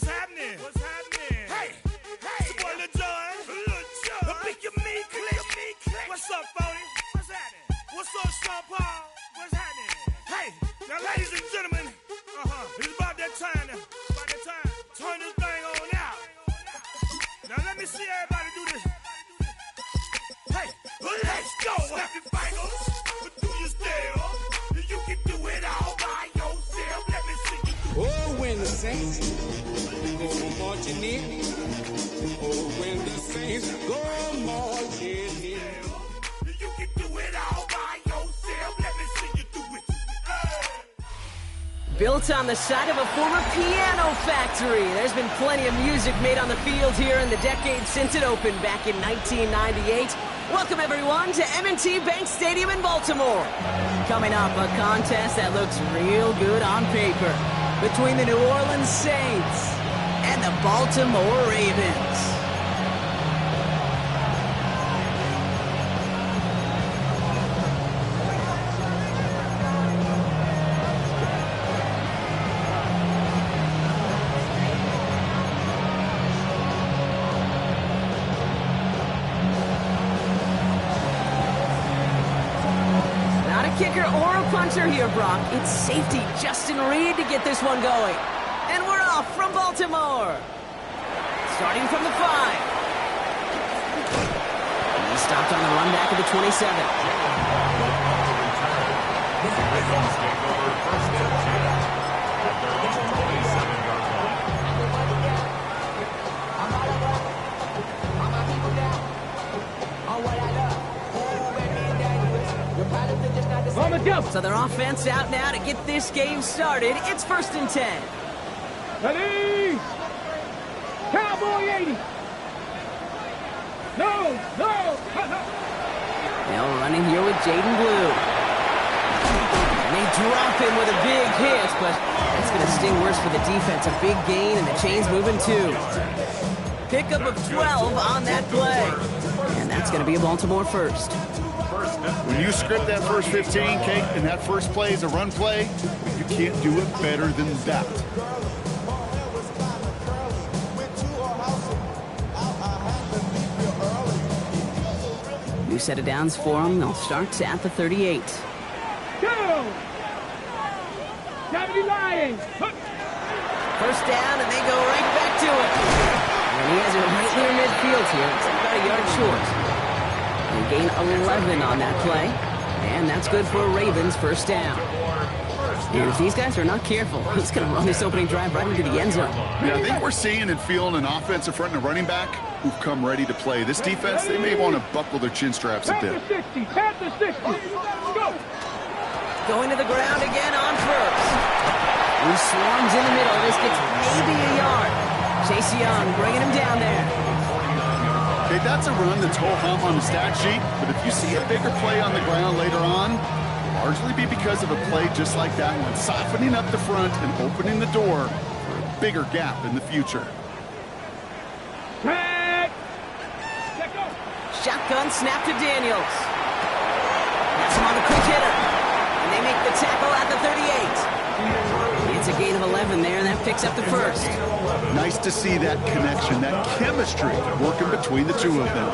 What's happening? What's happening? Hey, hey, it's your boy Lil Jon. Lil Jon. The Pick Your Me Click. What's up, Phony? What's happening? What's up, Sean Paul? What's happening? Hey, now, ladies and gentlemen, it's about that time. Turn this thing on out. Now, let me see everybody do this. Hey, well, let's go. Snap your fingers, but do you still? You can do it all by yourself. Let me see you do it. Oh, when the saints go marching in. Oh, when the saints go marching in. You can do it all by yourself. Let me see you do it. Built on the side of a former piano factory, there's been plenty of music made on the field here in the decade since it opened back in 1998. Welcome, everyone, to M&T Bank Stadium in Baltimore. Coming up, a contest that looks real good on paper between the New Orleans Saints and the Baltimore Ravens. Kicker or a puncher here, Brock. It's safety Justin Reed to get this one going. And we're off from Baltimore. Starting from the 5. He stopped on the run back of the 27. So their offense out now to get this game started. It's 1st and 10. Ready? Cowboy 80. No. Now running here with Jaden Blue. And they drop him with a big hit, but that's going to sting worse for the defense. A big gain, and the chain's moving too. Pickup of 12 on that play. And that's going to be a Baltimore first. When you script that first 15, Kate, and that first play is a run play, you can't do it better than that. New set of downs for them. They'll start at the 38. Go! 70 Lions. First down, and they go right back to it. And he has it right near midfield here. It's about a yard short. They gain 11 on that play, and that's good for a Ravens first down. And if these guys are not careful, he's going to run this opening drive right into the end zone. Yeah, I think we're seeing and feeling an offensive front and a running back who've come ready to play. This defense, they may want to buckle their chin straps a bit. Pass the 60. Go. Going to the ground again on first. He swarms in the middle. This gets maybe a yard. Chase Young bringing him down there. Okay, that's a run that's ho-hum on the stat sheet, but if you see a bigger play on the ground later on, it'll largely be because of a play just like that one, softening up the front and opening the door for a bigger gap in the future. Shotgun snap to Daniels. That's him on the quick hitter. And they make the tackle at the 38. It's a gain of 11 there, and that picks up the first. Nice to see that connection, that chemistry working between the two of them.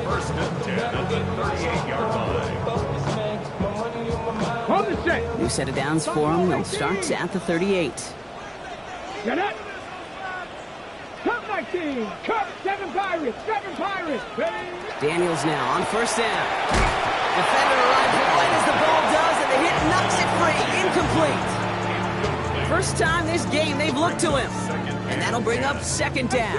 1st and 10 at the 38-yard line. New set of downs for them. They'll start at the 38. Get it. Cut 19. Cut 7 Pirates. Daniels now on first down. Defender arrives right as the ball does, and the hit knocks it free. Incomplete. First time this game they've looked to him. And that'll bring up 2nd down.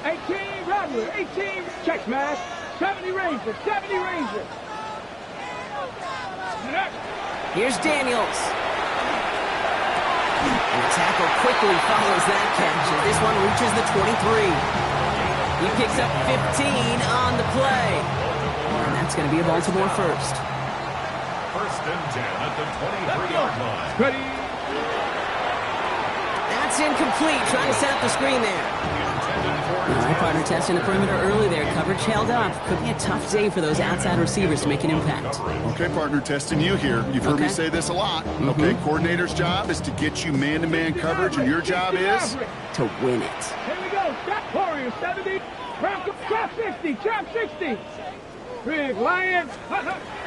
18 Rodney. 18 check smash. 70 Rangers. Here's Daniels. And the tackle quickly follows that catch as this one reaches the 23. He picks up 15 on the play. And that's going to be a Baltimore first. 1st and 10 at the 23-yard line. That's It's incomplete. Trying to set up the screen there. All right, partner, testing the perimeter early there. Coverage held up. Could be a tough day for those outside receivers to make an impact. Okay, partner, testing you here. You've heard me say this a lot. Okay, coordinator's job is to get you man-to-man coverage, and your job is to win it. Here we go. Stop Warriors, 70. Trap 60. Trap 60. Big Lion.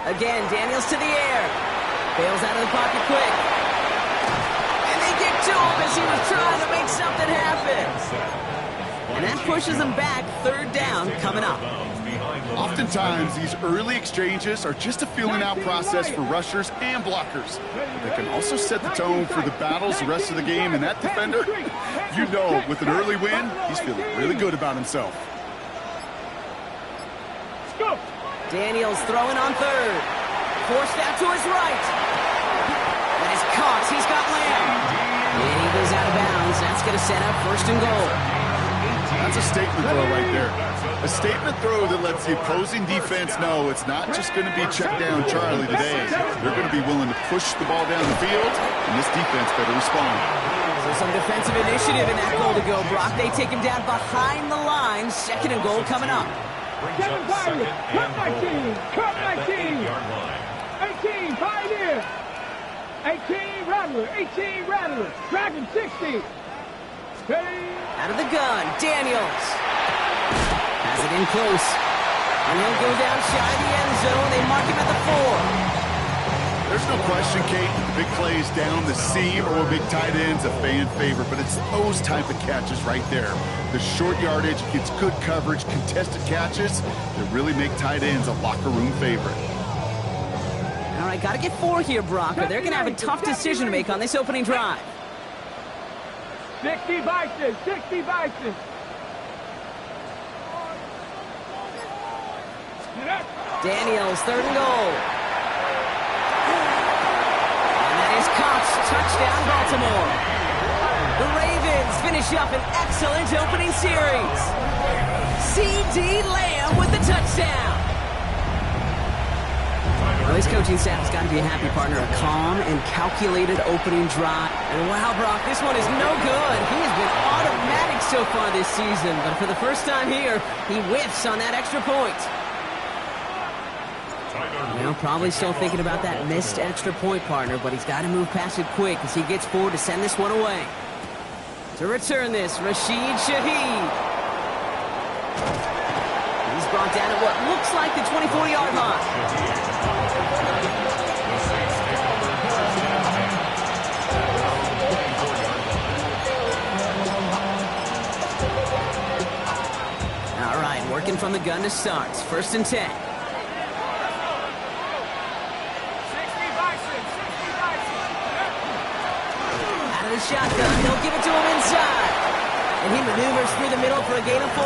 Again, Daniels to the air. Bails out of the pocket quick. And they get to him as he was trying to make something happen. And that pushes them back. Third down coming up. Oftentimes, these early exchanges are just a feeling out process for rushers and blockers. They can also set the tone for the battles the rest of the game, and that defender, you know, with an early win, he's feeling really good about himself. Daniels throwing on third. Forced out to his right. That is caught. He's got Lamb. And he goes out of bounds. That's going to set up first and goal. That's a statement throw right there. A statement throw that lets the opposing defense know it's not just going to be check down Charlie today. They're going to be willing to push the ball down the field, and this defense better respond. So some defensive initiative in that goal to go. Brock, they take him down behind the line. Second and goal coming up. 7 Pirates. Cut my team. Cut my team. 18 Pioneer. 18 Rattler. 18 Rattler. Dragon 60. Out of the gun, Daniels. Has it in close. And he'll go down shy of the end zone. They mark him at the 4. There's no question, Kate, big plays down the seam or big tight ends a fan favorite, but it's those type of catches right there. The short yardage gets good coverage, contested catches that really make tight ends a locker room favorite. All right, got to get 4 here, Brock, or they're going to have a tough decision to make on this opening drive. 60 Bison. 60 Bison. Daniels, third and goal. And that is Cox, touchdown Baltimore. The Ravens finish up an excellent opening series. C.D. Lamb with the touchdown. Well, his coaching staff has got to be a happy partner. A calm and calculated opening drive. And wow, Brock, this one is no good. He has been automatic so far this season, but for the first time here, he whiffs on that extra point. Well, probably still thinking about that missed extra point, partner, but he's got to move past it quick as he gets forward to send this one away. To return this, Rashid Shaheed. He's brought down at what looks like the 24-yard line. All right, working from the gun to start. First and 10. Shotgun, he'll give it to him inside. And he maneuvers through the middle for a gain of 4.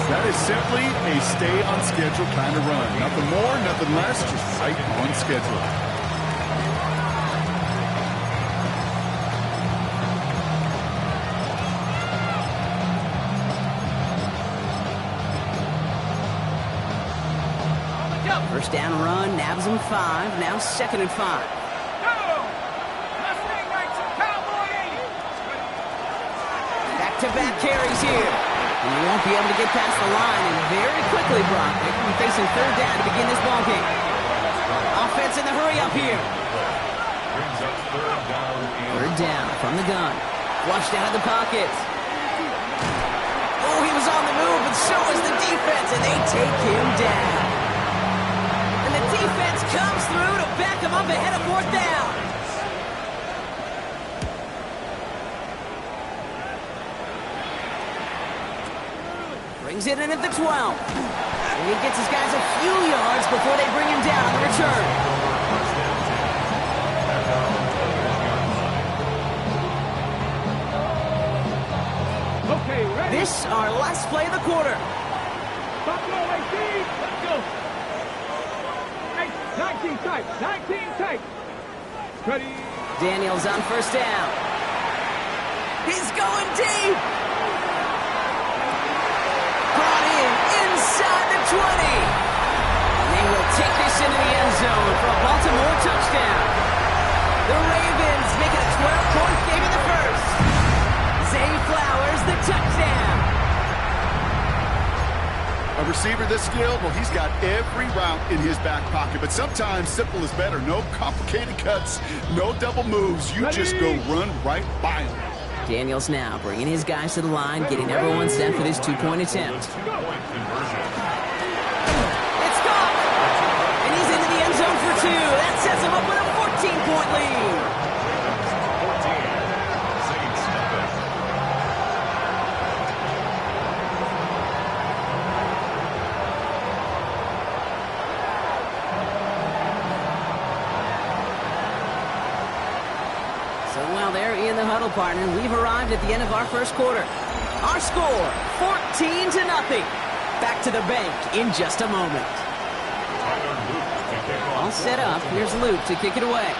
That is simply a stay-on-schedule kind of run. Nothing more, nothing less, just right on schedule. First down run, nabs him 5, now second and 5. Back-to-back carries here. And he won't be able to get past the line, and very quickly, Brock, they will be facing third down to begin this ballgame. Offense in the hurry-up here. Third down from the gun. Flushed out of the pocket. Oh, he was on the move, but so was the defense, and they take him down. And the defense comes through to back him up ahead of 4th down. Brings it in at the 12. And he gets his guys a few yards before they bring him down on the return. Okay, ready? This our last play of the quarter. Buffalo 18. Let's go. 19 tight. 19 tight. Ready. Daniels on first down. He's going deep. Inside the 20. And they will take this into the end zone for a Baltimore touchdown. The Ravens make it a 12-point game in the first. receiver this skilled, well, he's got every route in his back pocket. But sometimes simple is better. No complicated cuts, no double moves. You just go run right by him. Daniels now bringing his guys to the line, getting everyone set for this two-point attempt. It's gone! And he's into the end zone for two. That sets him up with a 14-point lead. So while they're in the huddle, partner, we've arrived at the end of our first quarter. Our score, 14-0. Back to the bank in just a moment. All set up. Here's Luke to kick it away.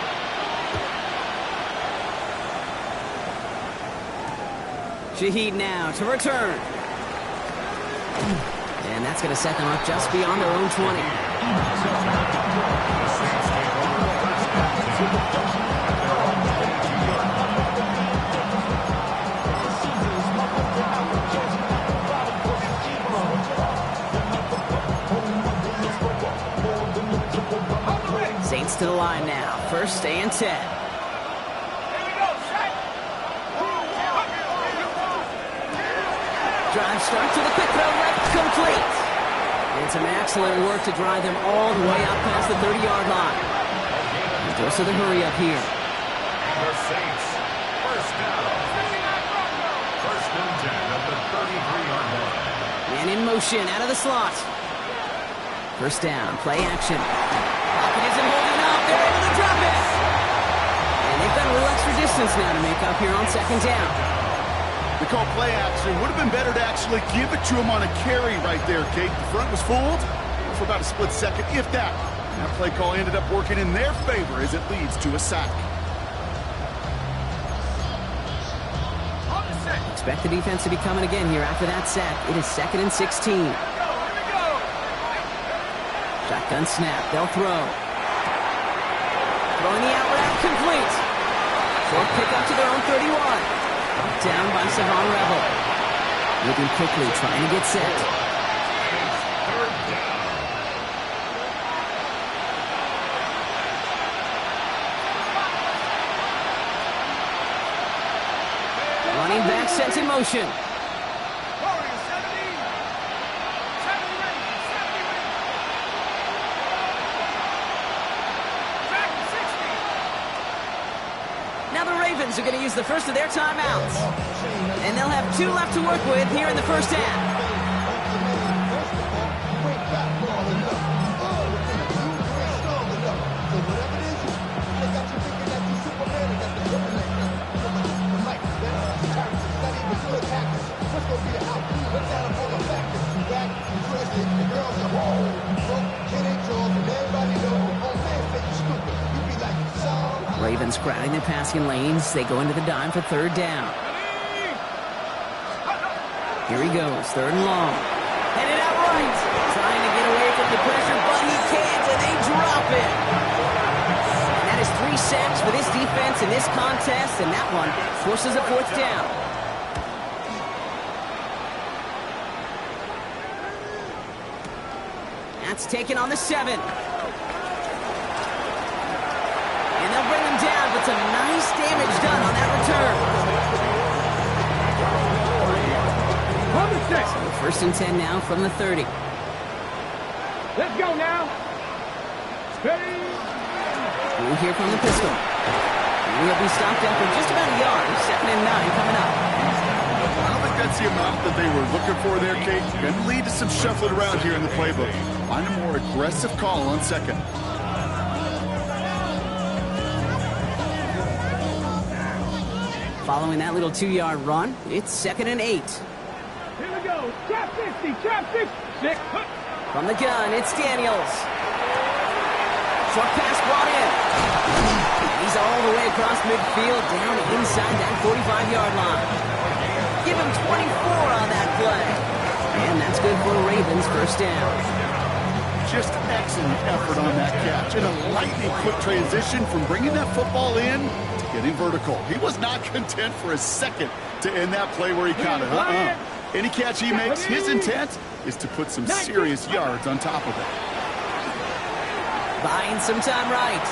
Shaheed now to return. And that's going to set them up just beyond their own 20. Saints to the line now. First and 10. Drive start to the quick throw left, complete. And some excellent work to drive them all the way out past the 30-yard line. And goes to the hurry up here. The Saints, first down. First and 10 at the 33-yard line. And in motion, out of the slot. First down, play action. Pocket isn't holding up. They're able to drop it. And they've got a little extra distance now to make up here on second down. They call play action. Would have been better to actually give it to him on a carry right there, Kate. The front was fooled for about a split second, if that. That play call ended up working in their favor as it leads to a sack. Expect the defense to be coming again here after that sack. It is 2nd and 16. Shotgun snap. They'll throw. Throwing the out route complete. Short pickup to their own 31. Down by Savon Rebel. Moving quickly, trying to get set. Running back sent in motion. Now the Ravens are going to use the first of their timeouts. And they'll have 2 left to work with here in the first half. Ravens crowding their passing lanes. They go into the dime for third down. Here he goes, third and long. Headed out right. Trying to get away from the pressure, but he can't, and they drop it. And that is 3 sacks for this defense in this contest, and that one forces a fourth down. That's taken on the 7. And they'll bring him down, but some nice damage done on that return. So first and 10 now from the 30. Let's go now. Steady. We'll hear from the pistol. And he'll be stopped after just about a yard. 2nd and 9 coming up. I don't think that's the amount that they were looking for there, Kate. Going to lead to some shuffling around here in the playbook. Find a more aggressive call on second. Following that little 2-yard run, it's 2nd and 8. Here we go. Trap 60. Trap 60. From the gun, it's Daniels. Short pass brought in. He's all the way across midfield, down inside that 45-yard line. Give him 24 on that play. And that's good for the Ravens' first down. Just excellent effort on that catch. And a lightning quick transition from bringing that football in to getting vertical. He was not content for a second to end that play where he caught it. Any catch he makes, his intent is to put some serious yards on top of it. Buying some time right.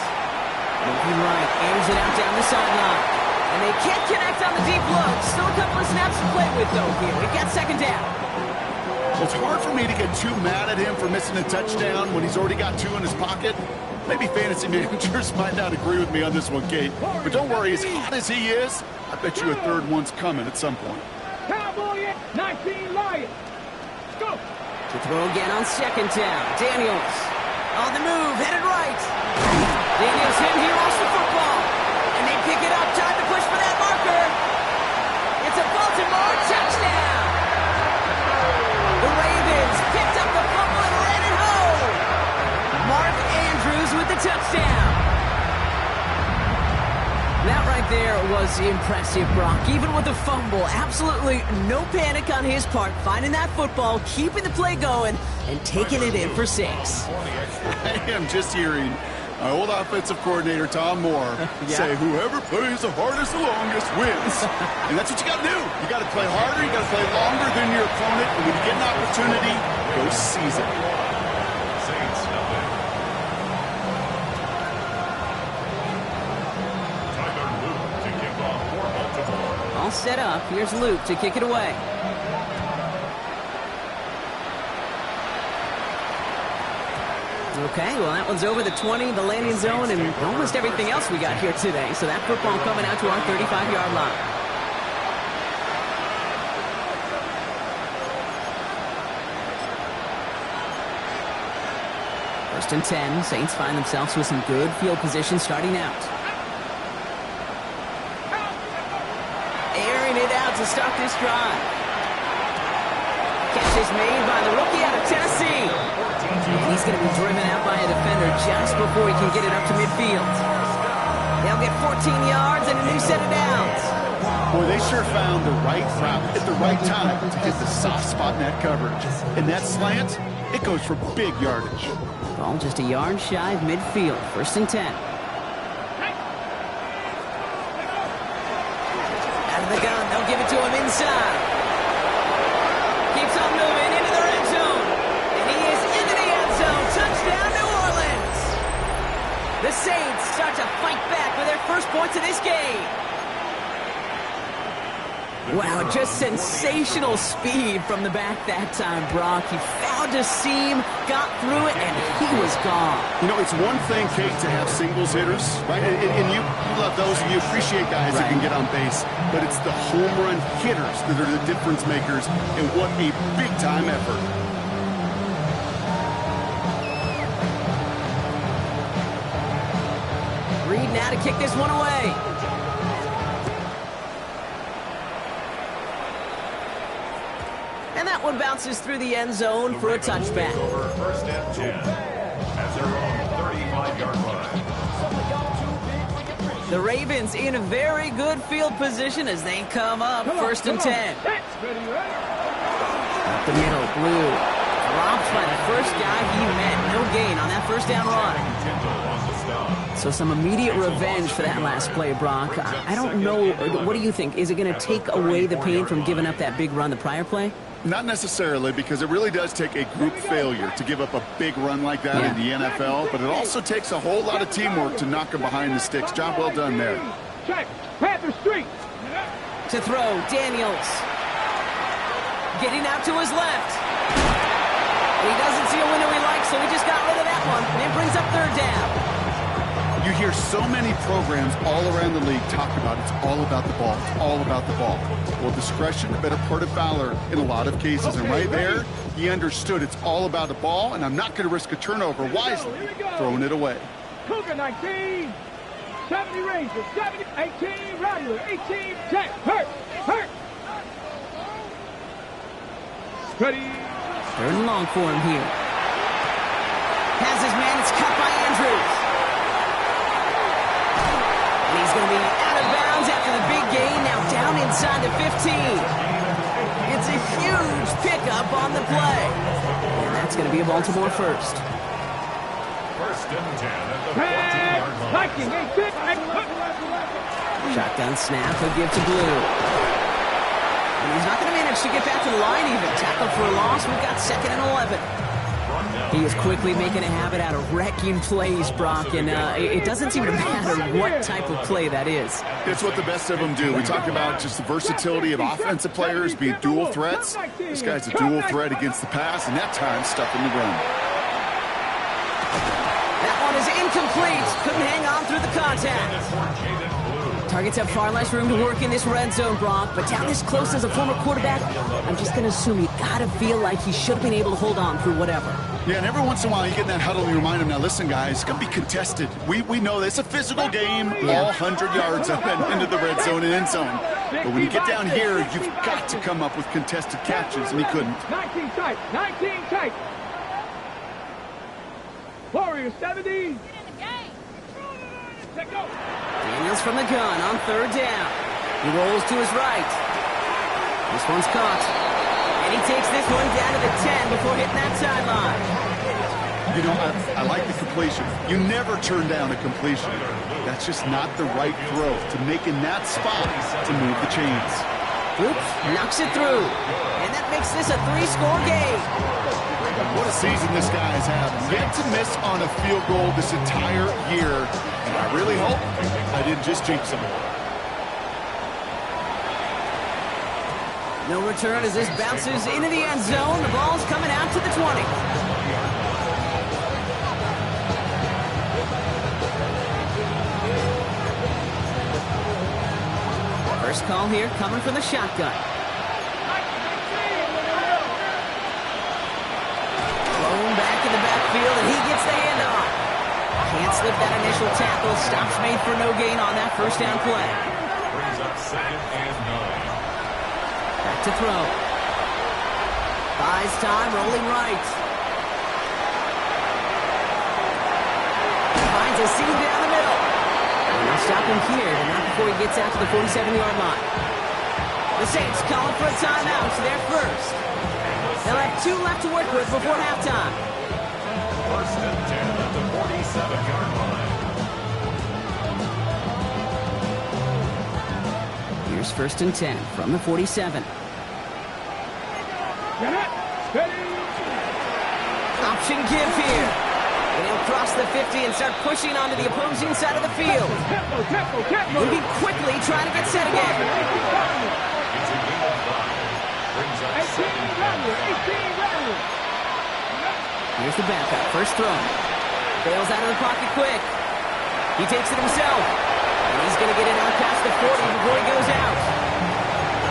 Moving right, aims it out down the sideline. And they can't connect on the deep look. Still a couple of snaps to play with, though, here. We got second down. Well, it's hard for me to get too mad at him for missing a touchdown when he's already got 2 in his pocket. Maybe fantasy managers might not agree with me on this one, Kate. But don't worry, as hot as he is, I bet you a third one's coming at some point. Cowboy 19 Lions. Go. To throw again on second down. Daniels on the move, headed right. Daniels hit, he lost the football. And they pick it up, time to push for that marker. It's a Baltimore touchdown. The Ravens picked up the fumble and ran it home. Mark Andrews with the touchdown. That right there was impressive, Brock. Even with the fumble, absolutely no panic on his part. Finding that football, keeping the play going, and taking it in for 6. I am just hearing my old offensive coordinator, Tom Moore, say whoever plays the hardest the longest wins. And that's what you got to do. You got to play harder, you got to play longer than your opponent, and when you get an opportunity, go seize it. Saints nothing. Tyler Luke to kick off for Baltimore. All set up. Here's Luke to kick it away. Okay, well, that one's over the 20, the landing zone, and almost everything else we got here today. So that football coming out to our 35-yard line. First and 10. Saints find themselves with some good field position starting out. Airing it out to start this drive. Catch is made by the rookie out of Tennessee. And he's going to be driven out by a defender just before he can get it up to midfield. They'll get 14 yards and a new set of downs. Boy, they sure found the right route at the right time to hit the soft spot in that coverage. And that slant, it goes for big yardage. Ball just a yard shy of midfield. First and 10. Out of the gun, they'll give it to him inside. Keeps on moving into the red zone. And he is into the end zone. Touchdown, New Orleans. The Saints start to fight back with their first points of this game. Wow, just sensational speed from the back that time, Brock. He found a seam, got through it, and he was gone. You know, it's one thing, Kate, to have singles hitters, right? And you love those, and you appreciate guys that can get on base. But it's the home run hitters that are the difference makers, and what a big-time effort. Reed now to kick this one away. And that one bounces through the end zone for a touchback. Over first and 10 at their own 35-yard line. The Ravens in a very good field position as they come up. First and 10. Up the middle, Blue. Drops by the first guy he met. No gain on that first down run. So some immediate revenge for that last play, Brock. I don't know. What do you think? Is it going to take away the pain from giving up that big run the prior play? Not necessarily, because it really does take a group failure to give up a big run like that in the NFL, but it also takes a whole lot of teamwork to knock them behind the sticks. Job well done there. Check. Panther Street. To throw, Daniels. Getting out to his left. He doesn't see a window he likes, so he just got rid of that one. And it brings up third down. You hear so many programs all around the league talk about it's all about the ball. It's all about the ball. Well, discretion, the better part of valor in a lot of cases. And right there, he understood it's all about the ball, and I'm not going to risk a turnover wisely, throwing it away. Cougar 19. 70 Rangers. 70. 18 Rattler. 18 Jack. Hurt. Ready. Third and long for him here. Has his man. It's cut by Andrews. And he's going to be out of bounds after the big gain. Now down inside the 15. It's a huge pickup on the play. And that's going to be a Baltimore first. First and 10 at the 14-yard line. Shotgun snap. He'll give to Blue. And he's not going to manage to get back to the line even. Tackle for a loss. We've got 2nd and 11. He is quickly making a habit out of wrecking plays, Brock, and it doesn't seem to matter what type of play that is. It's what the best of them do. We talk about just the versatility of offensive players being dual threats. This guy's a dual threat against the pass, and that time stuck in the run. That one is incomplete. Couldn't hang on through the contact. Targets have far less room to work in this red zone, Brock, but down this close as a former quarterback, I'm just going to assume you got to feel like he should have been able to hold on through whatever. Yeah, and every once in a while you get in that huddle and you remind him, now listen, guys, it's going to be contested. We know this. It's a physical game, all 100 yards up and into the red zone and end zone. But when you get down here, you've got to come up with contested catches, and he couldn't. 19 tight, 19 tight. Warriors 70. Daniels from the gun on 3rd down. He rolls to his right. This one's caught. And he takes this one down to the 10 before hitting that sideline. You know, I like the completion. You never turn down a completion. That's just not the right throw to make in that spot to move the chains. Oops, knocks it through. And that makes this a 3-score game. What a season this guy has had. Yet to miss on a field goal this entire year. And I really hope I didn't just jinx him. No return as this bounces into the end zone. The ball's coming out to the 20. First call here coming from the shotgun. Thrown back in the backfield, and he gets the handoff. Can't slip that initial tackle. Stops made for no gain on that first down play. Brings up 2nd and 9. Back to throw. Buys time, rolling right. Finds a seam down the middle. And they'll stop him here, but not before he gets out to the 47-yard line. The Saints calling for a timeout, so they're first. They'll have 2 left to work with before halftime. 1st and 10 at the 47-yard line. Here's 1st and 10 from the 47. Option give here. And he'll cross the 50 and start pushing onto the opposing side of the field. Moving quickly, trying to get set again. It's a gain of 5. Brings up 2nd and 5. Here's the backup. First throw. Bails out of the pocket quick. He takes it himself. And he's going to get it out past the 40 before he goes out.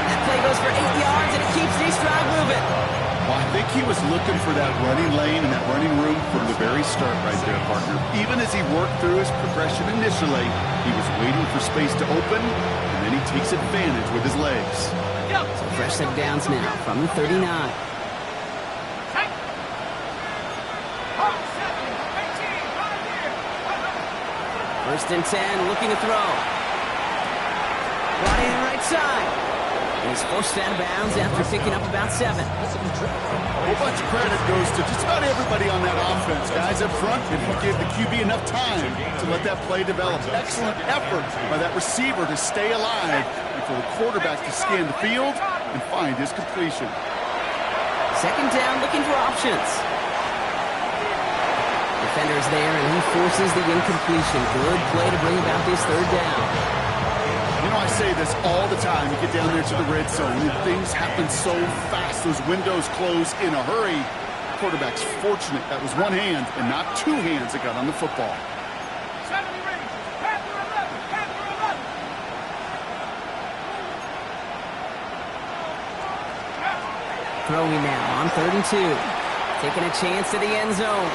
That play goes for 8 yards, and it keeps D-Stroud moving. Well, I think he was looking for that running lane and that running room from the very start right there, partner. Even as he worked through his progression initially, he was waiting for space to open, and then he takes advantage with his legs. So fresh set of downs now from the 39. First and 10, looking to throw. Brought in right side. And he's forced out of bounds after picking up about 7. A whole bunch of credit goes to just about everybody on that offense. Guys up front, if you give the QB enough time to let that play develop. Excellent effort by that receiver to stay alive and for the quarterback to scan the field and find his completion. 2nd down, looking for options. Defender's there, and he forces the incompletion. Good play to bring about this 3rd down. You know, I say this all the time. You get down there to the red zone, and things happen so fast. Those windows close in a hurry. Quarterback's fortunate that was one hand and not 2 hands that got on the football. Throwing now on 3rd and 2. Taking a chance to the end zone.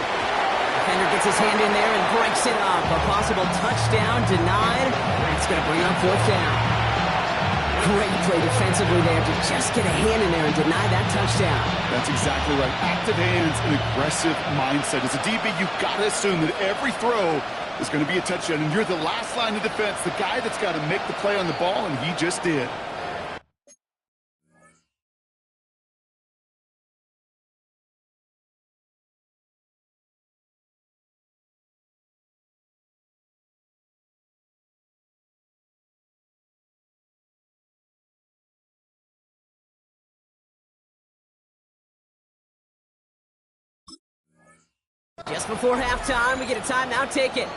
Defender gets his hand in there and breaks it up. A possible touchdown denied. It's going to bring up 4th down. Great play defensively there to just get a hand in there and deny that touchdown. That's exactly right. Active hands and aggressive mindset. As a DB, you've got to assume that every throw is going to be a touchdown. And you're the last line of defense, the guy that's got to make the play on the ball, and he just did. Just before halftime, we get a timeout ticket.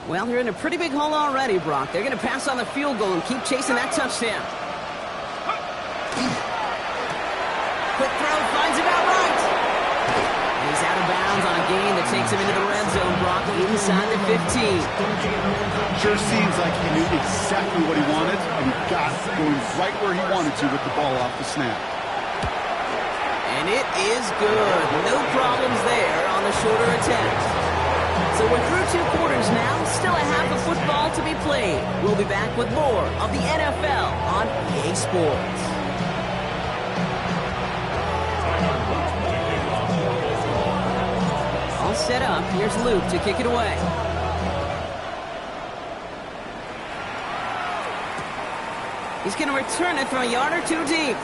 Well, they're in a pretty big hole already, Brock. They're going to pass on the field goal and keep chasing that touchdown. Quick throw, finds him out right. And he's out of bounds on a gain that takes him into the red zone, Brock, inside the 15. Sure seems like he knew exactly what he wanted, and he got it going right where he wanted to with the ball off the snap. And it is good. No problems there on the shorter attempt. So we're through 2 quarters now, still a half of football to be played. We'll be back with more of the NFL on EA Sports. All set up, here's Luke to kick it away. He's going to return it from a yard or 2 deep.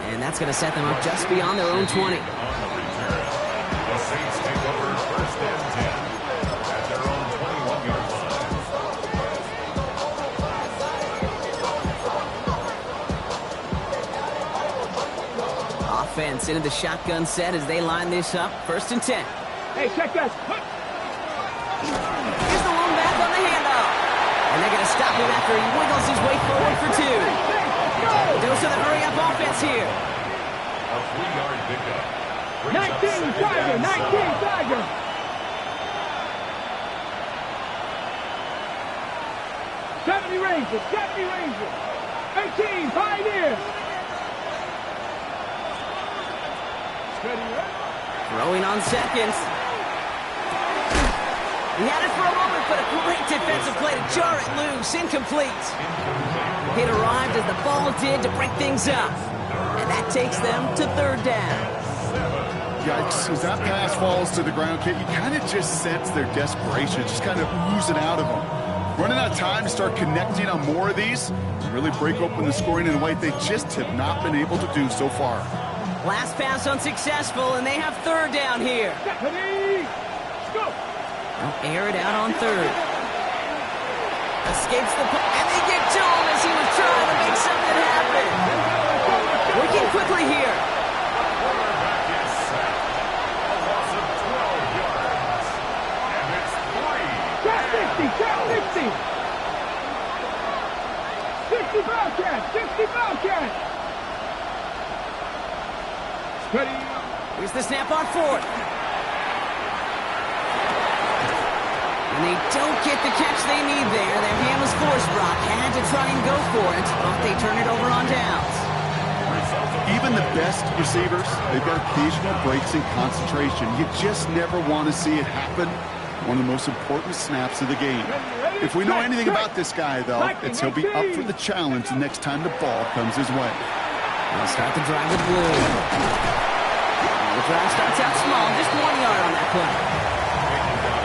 And that's going to set them up just beyond their own 20. The Saints take over first and 10 at their own 21-yard line. Offense into the shotgun set as they line this up. First and 10. Hey, check that. Here's the long back on the handoff. And they're going to stop him after he wiggles his way forward for 2. Dose of the hurry-up offense here. A 3-yard pickup. 19 Tiger, 19 Tiger. '70 Rangers, 18 Pioneer. Throwing on seconds. He had it for a moment, but a great defensive play to jar it loose. Incomplete. It arrived as the ball did to break things up. And that takes them to 3rd down. Yikes, as that pass falls to the ground, Kate, you kind of just sense their desperation, just kind of oozing out of them. Running out of time to start connecting on more of these and really break open the scoring in a way they just have not been able to do so far. Last pass unsuccessful, and they have 3rd down here. Go. They'll air it out on 3rd. Escapes the and they get to him as he was trying to make something happen. Working quickly here. Quarterback is set. A loss of 12 yards. And it's 3. 60 Bobcats, 60 Bobcats. Ready. Here's the snap on 4th. And they don't get the catch they need there. Their hand was forced, Brock. Had to try and go for it, but they turn it over on downs. Even the best receivers, they've got occasional breaks in concentration. You just never want to see it happen. One of the most important snaps of the game. If we know anything about this guy, though, it's he'll be up for the challenge the next time the ball comes his way. They'll start the drive with blue. The drive starts out small, just 1 yard on that play.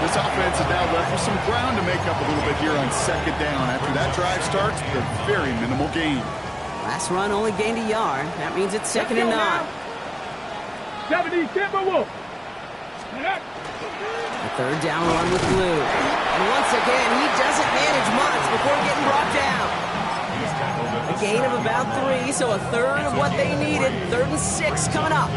This offense is now left with some ground to make up a little bit here on 2nd down. After that drive starts, a very minimal gain. Last run only gained a yard. That means it's 2nd and 9. 70 Timberwolves. A 3rd down run with blue. And once again, he doesn't manage much before getting brought down. A gain of about 3, so a 1/3 of what they needed. 3rd and 6 coming up.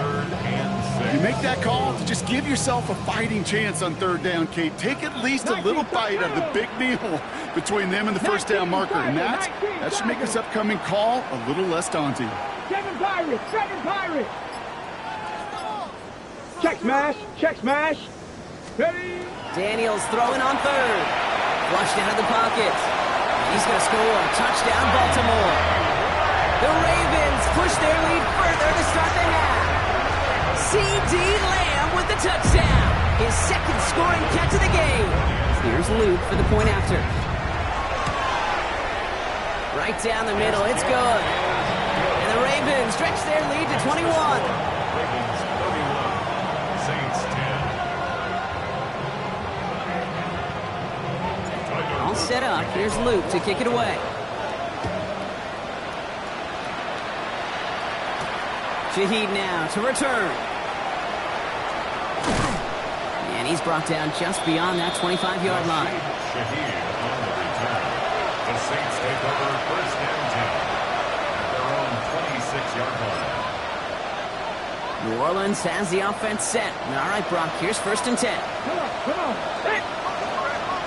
You make that call to just give yourself a fighting chance on 3rd down, Kate. Take at least a little bite of the big meal between them and the 1st down marker. And that should make this upcoming call a little less daunting. 7 Pirates, 7 Pirates. Check smash, check smash. Ready. Daniels throwing on 3rd. Flushed out of the pocket. He's going to score. Touchdown, Baltimore. The Ravens push their lead further to start the half. C.D. Lamb with the touchdown. His 2nd scoring catch of the game. Here's Luke for the point after. Right down the middle. It's good. And the Ravens stretch their lead to 21. Ravens 31. Saints 10. Tiger set up. Here's Luke to kick it away. Shaheed now to return. And he's brought down just beyond that 25-yard line. Shaheed on the return. The Saints take over first and 10 at their own 26-yard line. New Orleans has the offense set. All right, Brock, here's first and 10. Come on. Hey!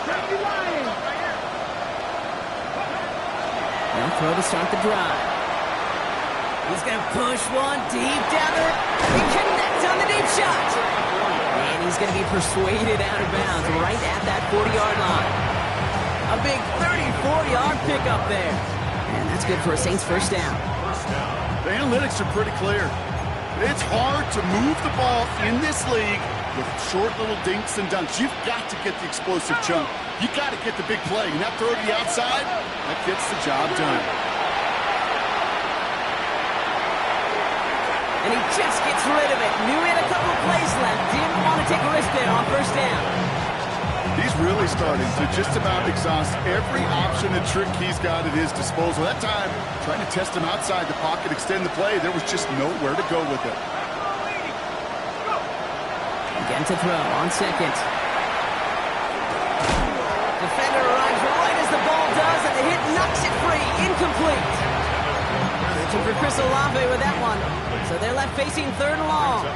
Grab your line. They'll throw to start the drive. He's going to push one deep down there. He connects on the deep shot. And he's going to be persuaded out of bounds right at that 40-yard line. A big 34-yard pickup there. And that's good for a Saints first down. The analytics are pretty clear. It's hard to move the ball in this league with short little dinks and dunks. You've got to get the explosive chunk. You got to get the big play. And that throw to the outside, that gets the job done. And he just gets rid of it. Knew he had a couple of plays left. Didn't want to take a risk there on first down. He's really starting to just about exhaust every option and trick he's got at his disposal. That time, trying to test him outside the pocket, extend the play, there was just nowhere to go with it. Again to throw on second. Defender arrives right as the ball does, and the hit knocks it free. Incomplete. Searching for Chris Olave with that one. So they're left facing third and long.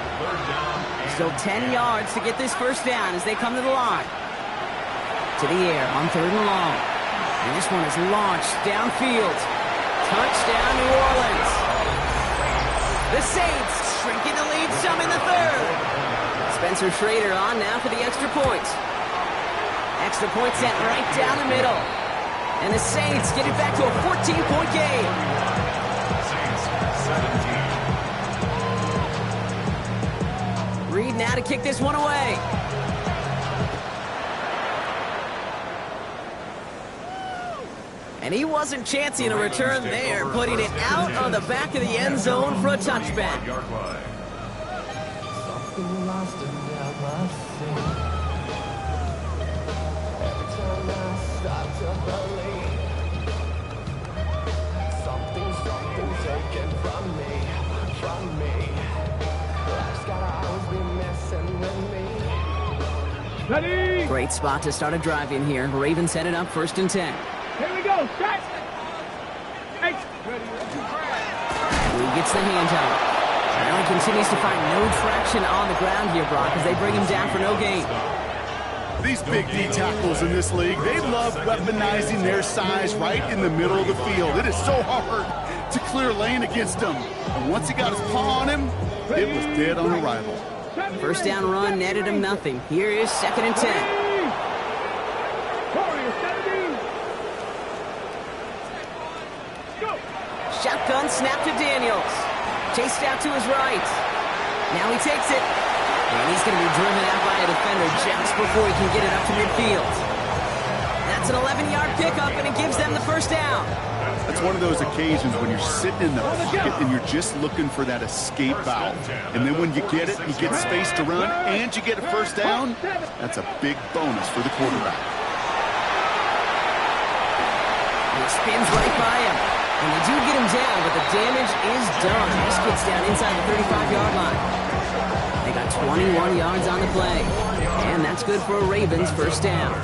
Still 10 yards to get this first down as they come to the line. To the air on third and long. And this one is launched downfield. Touchdown, New Orleans. The Saints shrinking the lead some in the third. Spencer Schrader on now for the extra point. Extra point sent right down the middle. And the Saints get it back to a 14-point game. Saints 17. Reed now to kick this one away. And he wasn't chancing a return there, putting it out on the back of the end zone for a touchback. Ready? Great spot to start a drive in here. Ravens set it up first and 10. Here we go. Set. Hey. He gets the handout. Now he continues to find no traction on the ground here, Brock, as they bring him down for no gain. These big D tackles in this league, they love weaponizing their size right in the middle of the field. It is so hard to clear lane against them. And once he got his paw on him, it was dead on arrival. First down run netted him nothing. Here is second and 10. Shotgun snap to Daniels. Chased out to his right. Now he takes it. And he's going to be driven out by a defender just before he can get it up to midfield. That's an 11-yard pickup, and it gives them the first down. That's one of those occasions when you're sitting in the pocket and you're just looking for that escape valve. And then when you get it, you get space to run, and you get a first down, that's a big bonus for the quarterback. And it spins right by him. And they do get him down, but the damage is done. This gets down inside the 35-yard line. They got 21 yards on the play. And that's good for a Ravens first down.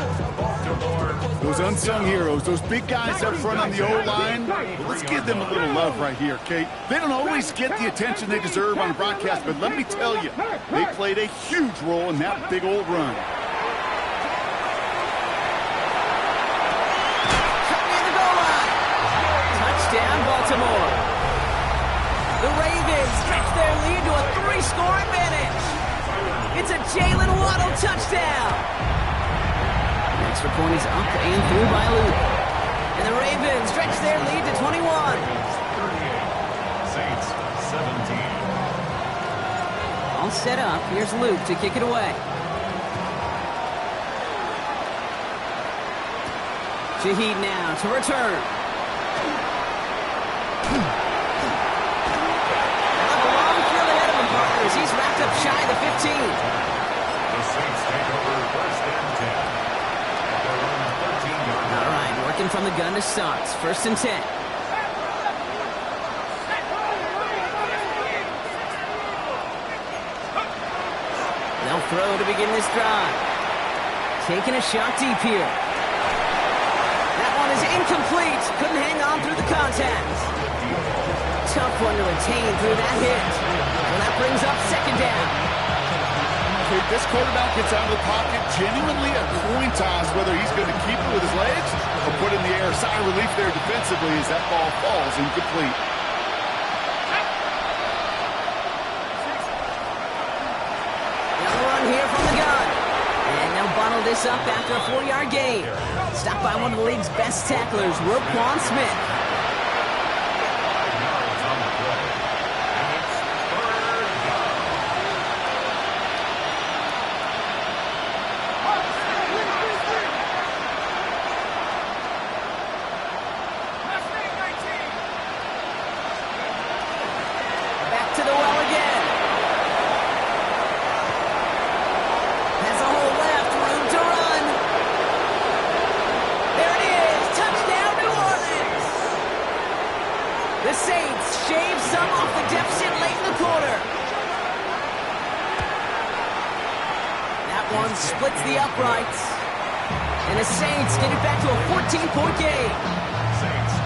Those unsung heroes, those big guys up front on the O-line, well, let's give them a little love right here, Kate. They don't always get the attention they deserve on the broadcast, but let me tell you, they played a huge role in that big old run. Touchdown, Baltimore. The Ravens stretch their lead to a 3-score advantage. It's a Jalen Waddle touchdown. The extra point is up and through by Luke. And the Ravens stretch their lead to 21. 38. Saints 17. All set up. Here's Luke to kick it away. Shaheed now to return. He's wrapped up shy of the 15. The Saints take over first and 10 at their own 13-yard line. All gun to start. First and 10. They'll throw to begin this drive. Taking a shot deep here. That one is incomplete. Couldn't hang on through the contact. Tough one to retain through that hit. Well, that brings up second down. This quarterback gets out of the pocket, genuinely a coin toss whether he's going to keep it with his legs or put it in the air. Sigh of relief there defensively as that ball falls incomplete. Here from the gun. And they'll bottle this up after a 4-yard gain. Stopped by one of the league's best tacklers, Roquan Smith. Back to the well again. The Saints shave some off the deficit late in the quarter. That one splits the uprights. And the Saints get it back to a 14-point game. Saints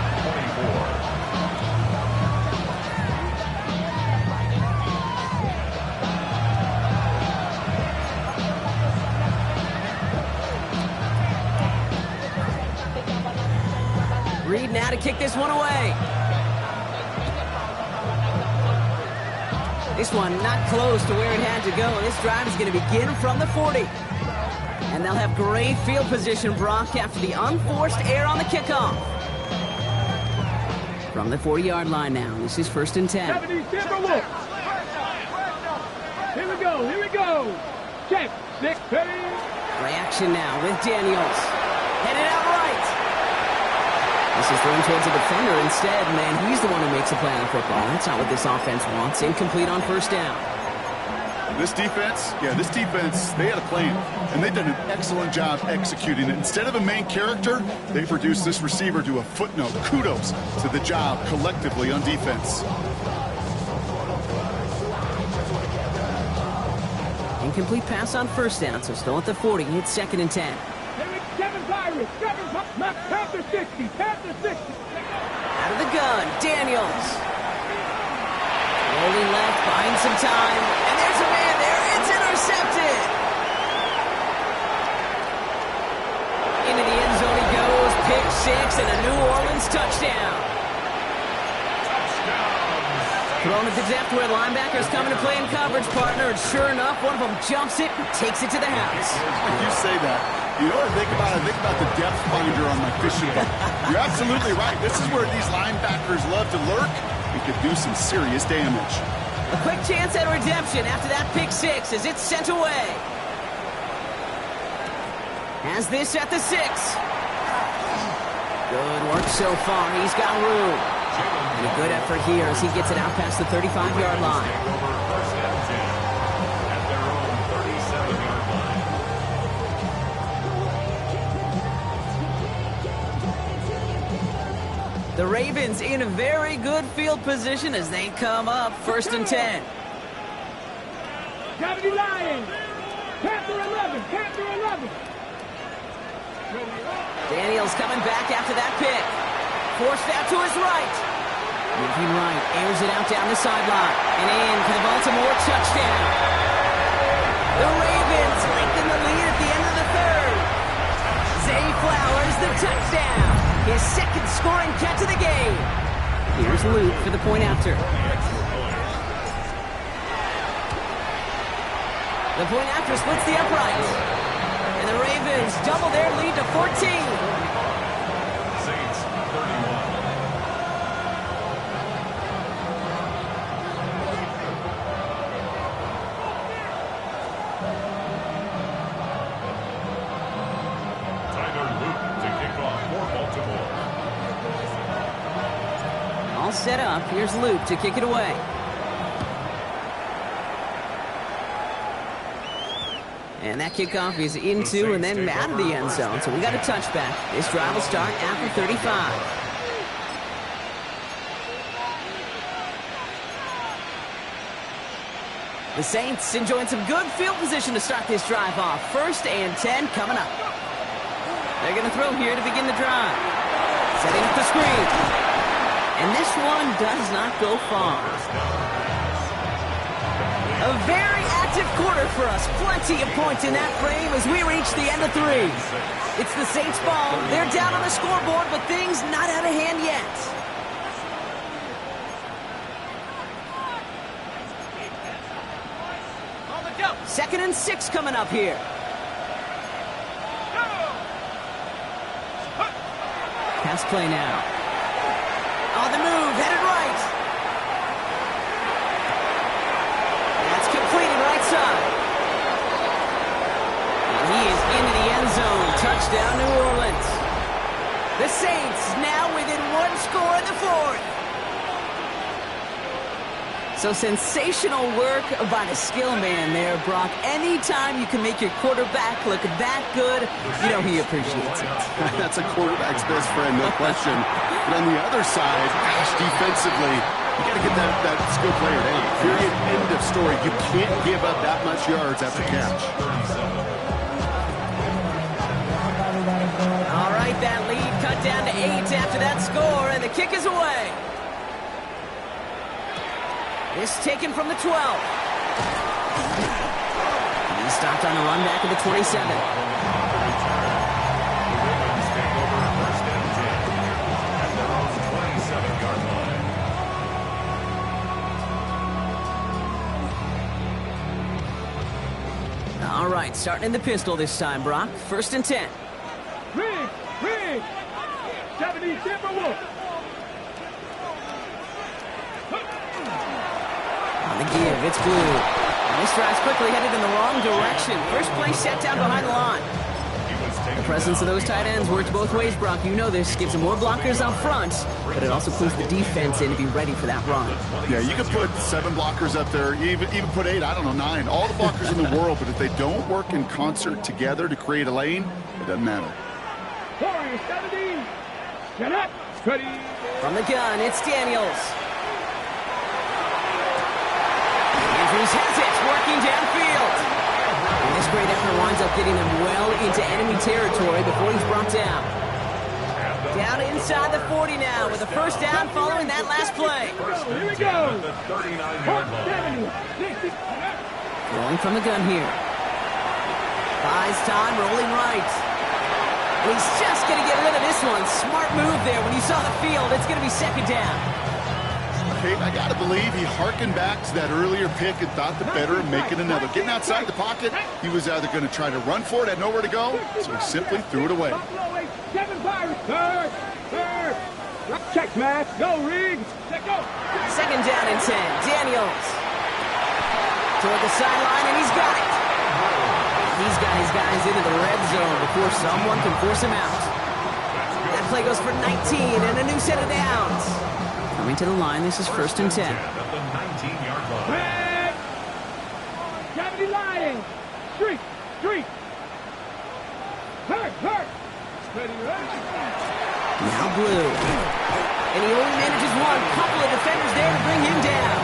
24. Reed now to kick this one away. This one not close to where it had to go, and this drive is going to begin from the 40. And they'll have great field position, Brock, after the unforced error on the kickoff. From the 40-yard line now, this is first and 10. 70 Timberwolves. Here we go, here we go. Check, 6, 30. Play action now with Daniels. Headed out right. This is thrown towards the defender instead. Man, he's the one who makes a play on football. That's not what this offense wants. Incomplete on first down. This defense, they had a plan, and they've done an excellent job executing it. Instead of a main character, they produced this receiver to a footnote. Kudos to the job collectively on defense. Incomplete pass on first down, so still at the 40. It's second and 10. Seven Pirates, Panther 60, Panther 60. Out of the gun, Daniels. Rolling left, buying some time. And there's a man there. It's intercepted. Into the end zone he goes. Pick 6 and a New Orleans touchdown. Thrown at the depth where linebackers coming to play in coverage, partner. And sure enough, one of them jumps it and takes it to the house. You say that. You know what I think about? I think about the depth finder on my fishing boat. You're absolutely right. This is where these linebackers love to lurk. It could do some serious damage. A quick chance at redemption after that pick 6 as it's sent away. Has this at the 6. Good work so far. He's got room. And a good effort here as he gets it out past the 35-yard line. First and 10 at their own 37-yard line. The Ravens in a very good field position as they come up first and 10. Gravity Lions, Panther 11, Panther 11. Daniels coming back after that pick. Forced out to his right. Moving right, airs it out down the sideline. And in for the Baltimore touchdown. The Ravens lengthen the lead at the end of the third. Zay Flowers, the touchdown. His second scoring catch of the game. Here's Luke for the point after. The point after splits the uprights. And the Ravens double their lead to 14. Saints 31. Tyler Luke to kick off for Baltimore. All set up. Here's Luke to kick it away. And that kickoff is into and then out of the end zone. So we got a touchback. This drive will start after 35. The Saints enjoying some good field position to start this drive off. 1st and 10 coming up. They're going to throw here to begin the drive. Setting up the screen. And this one does not go far. A very active quarter for us. Plenty of points in that frame as we reach the end of 3. It's the Saints' ball. They're down on the scoreboard, but things not out of hand yet. Second and 6 coming up here. Pass play now. On the move, headed right. That's completed right side. And he is into the end zone. Touchdown, New Orleans. The Saints now within 1 score in the 4th. So sensational work by the skill man there, Brock. Anytime you can make your quarterback look that good, you know he appreciates it. That's a quarterback's best friend, no question. But on the other side, gosh, defensively, you got to get that skill player down. Period, end of story. You can't give up that much yards after catch. All right, that lead cut down to 8 after that score, and the kick is away. This taken from the 12. He stopped on the run back at the 27. All right, starting in the pistol this time, Brock. 1st and 10. Rig! 70 Timberwolves! On the give, it's Blue. And this drive's quickly headed in the wrong direction. First play set down behind the line. The presence of those tight ends works both ways, Brock. You know this. Gives them more blockers up front, but it also pulls the defense in to be ready for that run. Yeah, you could put 7 blockers up there, even put 8, I don't know, 9. All the blockers in the world, but if they don't work in concert together to create a lane, it doesn't matter. Warriors 70. Get up. Ready. From the gun, it's Daniels. Andrews has it, working downfield. And this great effort winds up getting him well into enemy territory before he's brought down. Down inside the 40 now with a first down following that last play. Here we go. 70. Rolling from the gun here. Buys time, rolling right. And he's just going to get rid of this one. Smart move there. When you saw the field, it's going to be second down. Kate, I got to believe he hearkened back to that earlier pick and thought the better of making another. Getting outside the pocket, he was either going to try to run for it, had nowhere to go, so he simply threw it away. Buffalo 7 Pirates. Third. Check, man. Go, Riggs. Let go. Second down and 10. Daniels. Toward the sideline, and he's got it. He's got his guys into the red zone before someone can force him out. That play goes for 19 and a new set of downs. Coming to the line, this is 1st and 10. Red. 70 Lions. Street. Hurt. Ready. Now Blue. And he only manages one. Couple of defenders there to bring him down.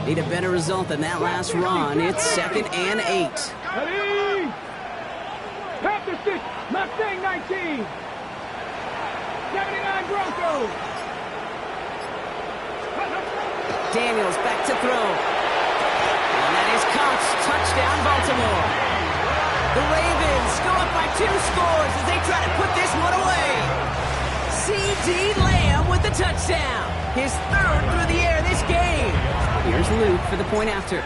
Need a better result than that last run. It's 2nd and 8. Ready. Panther 6. Mustang 19. 79 Broncos. Daniels back to throw. And that is Cox. Touchdown, Baltimore. The Ravens go up by 2 scores as they try to put this one away. C.D. Lamb with the touchdown. His 3rd through the air this game. Here's Luke for the point after.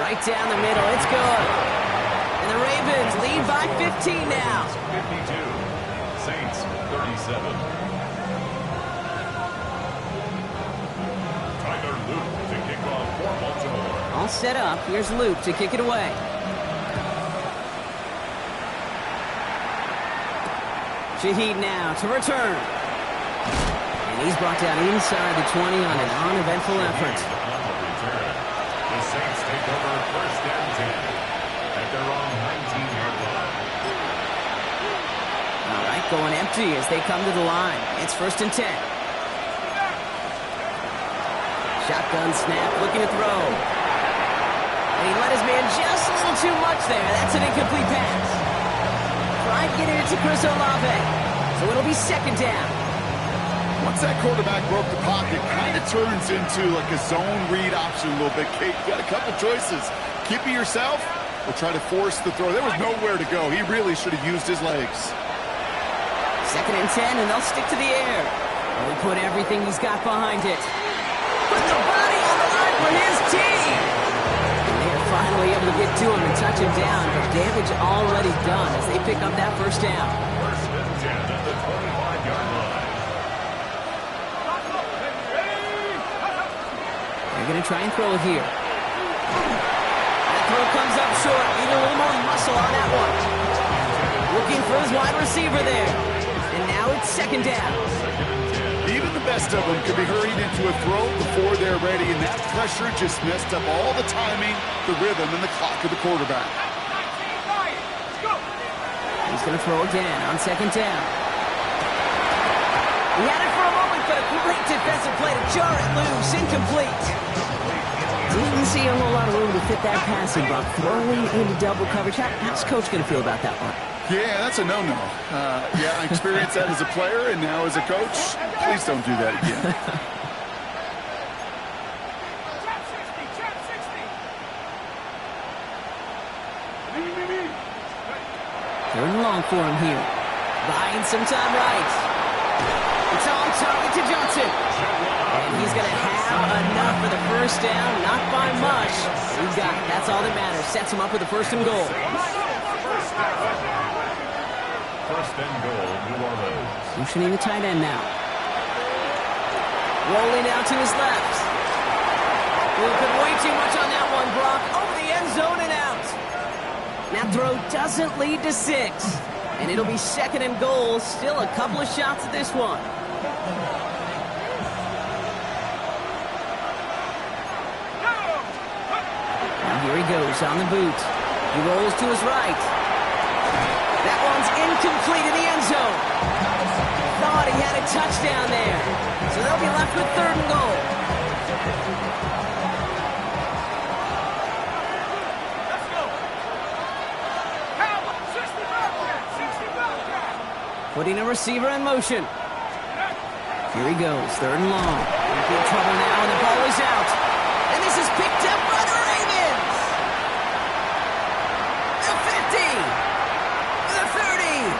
Right down the middle. It's good. And the Ravens lead by 15 now. 52. Saints 37. Tyler Luke to kick off for Baltimore. All set up. Here's Luke to kick it away. Shaheed now to return. And he's brought down inside the 20 on an uneventful effort. The Saints take over first and 10 at their own 19-yard line. All right, going empty as they come to the line. It's first and 10. Shotgun snap, looking to throw. And he let his man just a little too much there. That's an incomplete pass. Tried getting it to Chris Olave. So it'll be second down. Once that quarterback broke the pocket, kind of turns into like a zone read option a little bit. Kate, you got a couple choices. Keep it yourself or try to force the throw. There was nowhere to go. He really should have used his legs. Second and 10, and they'll stick to the air. He'll put everything he's got behind it. Put the body on the line for his team. And they're finally able to get to him and touch him down, but damage already done as they pick up that first down. First and 10 at the 25-yard line. They're going to try and throw it here. That throw comes up short. Need a little more muscle on that one. Looking for his wide receiver there. And now it's second down. Even the best of them could be hurried into a throw before they're ready, and that pressure just messed up all the timing, the rhythm, and the clock of the quarterback. He's going to throw again on second down. He had it for a moment, but a great defensive play to jar it loose. Incomplete. Didn't see a whole lot of room to fit that passing, but throwing into double coverage. How's Coach going to feel about that one? Yeah, that's a no-no. Yeah, I experienced that as a player and now as a coach. Please don't do that again. Third and long for him here. Buying some time right. It's on target to Johnson. And he's going to have enough for the first down. Not by much. He's got it. That's all that matters. Sets him up with a first and goal. First and goal, New Orleans. Motioning the tight end now. Rolling out to his left. We'll put way too much on that one, Brock. Over the end zone and out. That throw doesn't lead to 6. And it'll be second and goal. Still a couple of shots at this one. Now here he goes on the boot. He rolls to his right. That one's incomplete in the end zone. Thought he had a touchdown there. So they'll be left with third and goal. Putting a receiver in motion. Here he goes, third and long. He's in trouble now, and the ball is out. And this is picked up by the Ravens. The 50. The 30.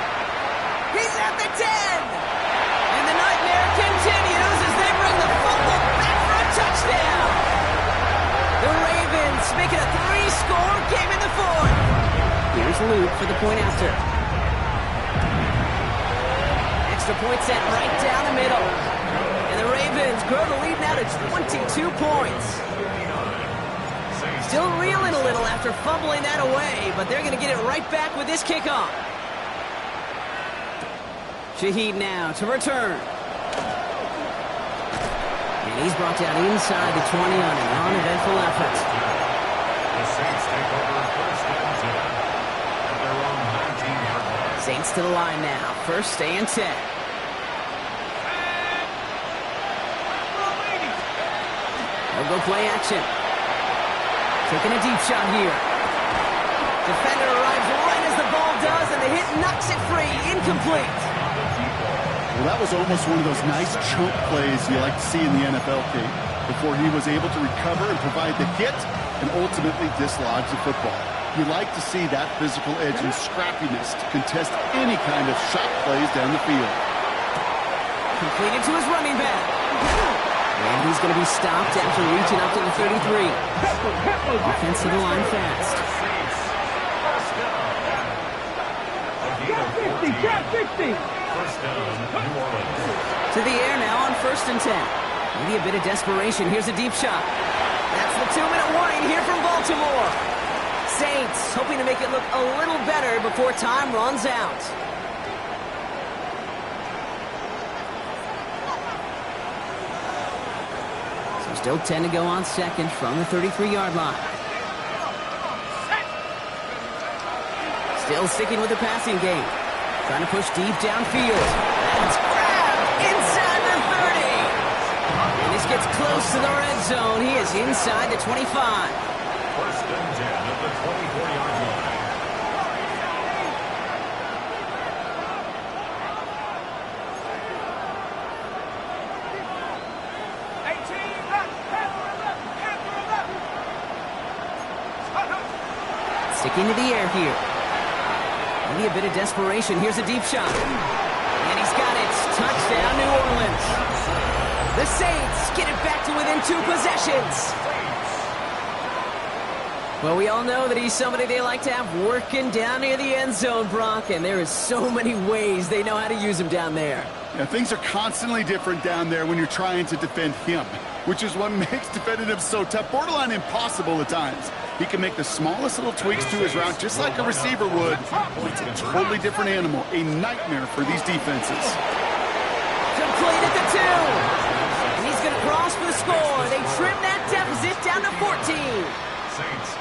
He's at the 10. And the nightmare continues as they bring the football back for a touchdown. The Ravens make it a 3-score game in the fourth. Here's Luke for the point after. The point set right down the middle. And the Ravens grow the lead now to 22 points. Still reeling a little after fumbling that away, but they're going to get it right back with this kickoff. Shaheed now to return. And he's brought down inside the 20 on an uneventful effort. The Saints take over first and 10 at their own 19-yard line. Saints to the line now. First and 10. They'll go play action. Taking a deep shot here. Defender arrives right as the ball does, and the hit knocks it free. Incomplete. Well, that was almost one of those nice chunk plays you like to see in the NFL, Kate, before he was able to recover and provide the hit and ultimately dislodge the football. You like to see that physical edge and scrappiness to contest any kind of shot plays down the field. Completed to his running back. And he's going to be stopped after reaching up to the 33. Offense to the line fast. Cap 50. First down, New Orleans. To the air now on first and 10. Maybe a bit of desperation. Here's a deep shot. That's the 2-minute warning here from Baltimore. Saints hoping to make it look a little better before time runs out. Still 10 to go on second from the 33-yard line. Still sticking with the passing game. Trying to push deep downfield. That's grabbed inside the 30. And this gets close to the red zone. He is inside the 25. First and 10 at the 24-yard line. Sticking to the air here. Maybe a bit of desperation. Here's a deep shot. And he's got it. Touchdown, New Orleans. The Saints get it back to within 2 possessions. Well, we all know that he's somebody they like to have working down near the end zone, Brock, and there is so many ways they know how to use him down there. Yeah, things are constantly different down there when you're trying to defend him, which is what makes defending him so tough, borderline impossible at times. He can make the smallest little tweaks to his route just like a receiver would. It's a totally different animal, a nightmare for these defenses. Complete at the 2. And he's going to cross for the score. They trim that deficit down to 14.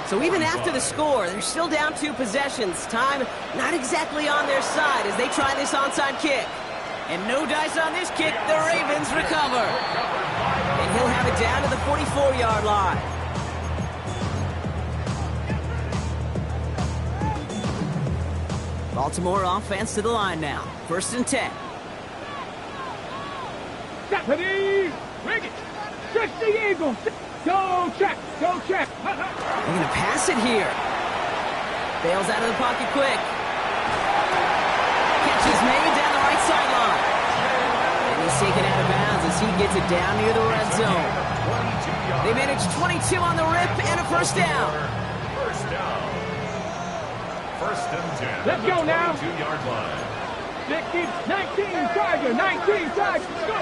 So even after the score, they're still down 2 possessions. Time not exactly on their side as they try this onside kick. And no dice on this kick. The Ravens recover. And he'll have it down to the 44-yard line. Baltimore offense to the line now. First and 10. Deputy, bring it. Stretch the eagle. Go check. Go check. They're going to pass it here. Bails out of the pocket quick. Catch is made down the right sideline. And he's taken out of bounds as he gets it down near the red zone. They manage 22 on the rip and a first down. First down. First and 10. Let's go now. 22-yard line. 19 Tiger. 19 Tiger. Go.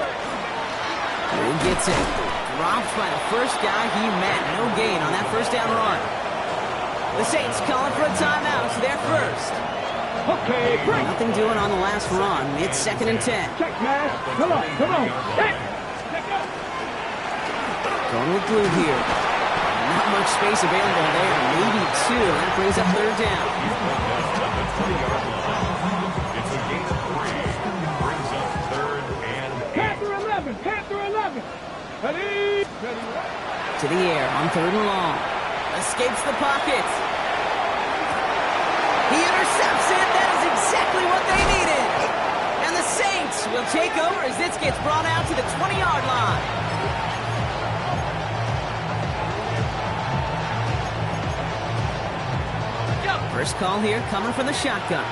Who gets it? Dropped by the first guy he met. No gain on that first down run. The Saints calling for a timeout. They're first. Okay, break. Nothing doing on the last run. It's second and 10. Check, man. Come on. Hey. Going with glue here. Not much space available there. Maybe 2. That brings up third down. It's a gain of 3. Brings up third and 8. Panther 11. Ready. To the air on third and long. Escapes the pocket. He intercepts it. That is exactly what they needed. And the Saints will take over as this gets brought out to the 20-yard line. First call here coming from the shotgun.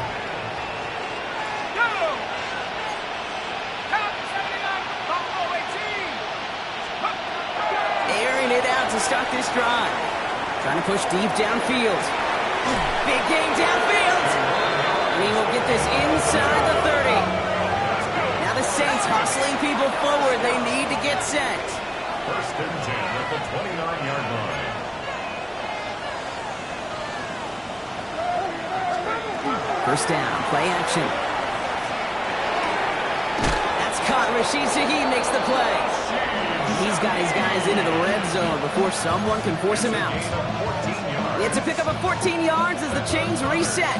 Airing it out to start this drive. Trying to push deep downfield. Big game downfield. And he will get this inside the 30. Now the Saints hustling people forward. They need to get set. First and 10 at the 29-yard line. First down, play action. That's caught. Rashid Shaheed makes the play. He's got his guys into the red zone before someone can force him out. It's a pickup of 14 yards as the chains reset.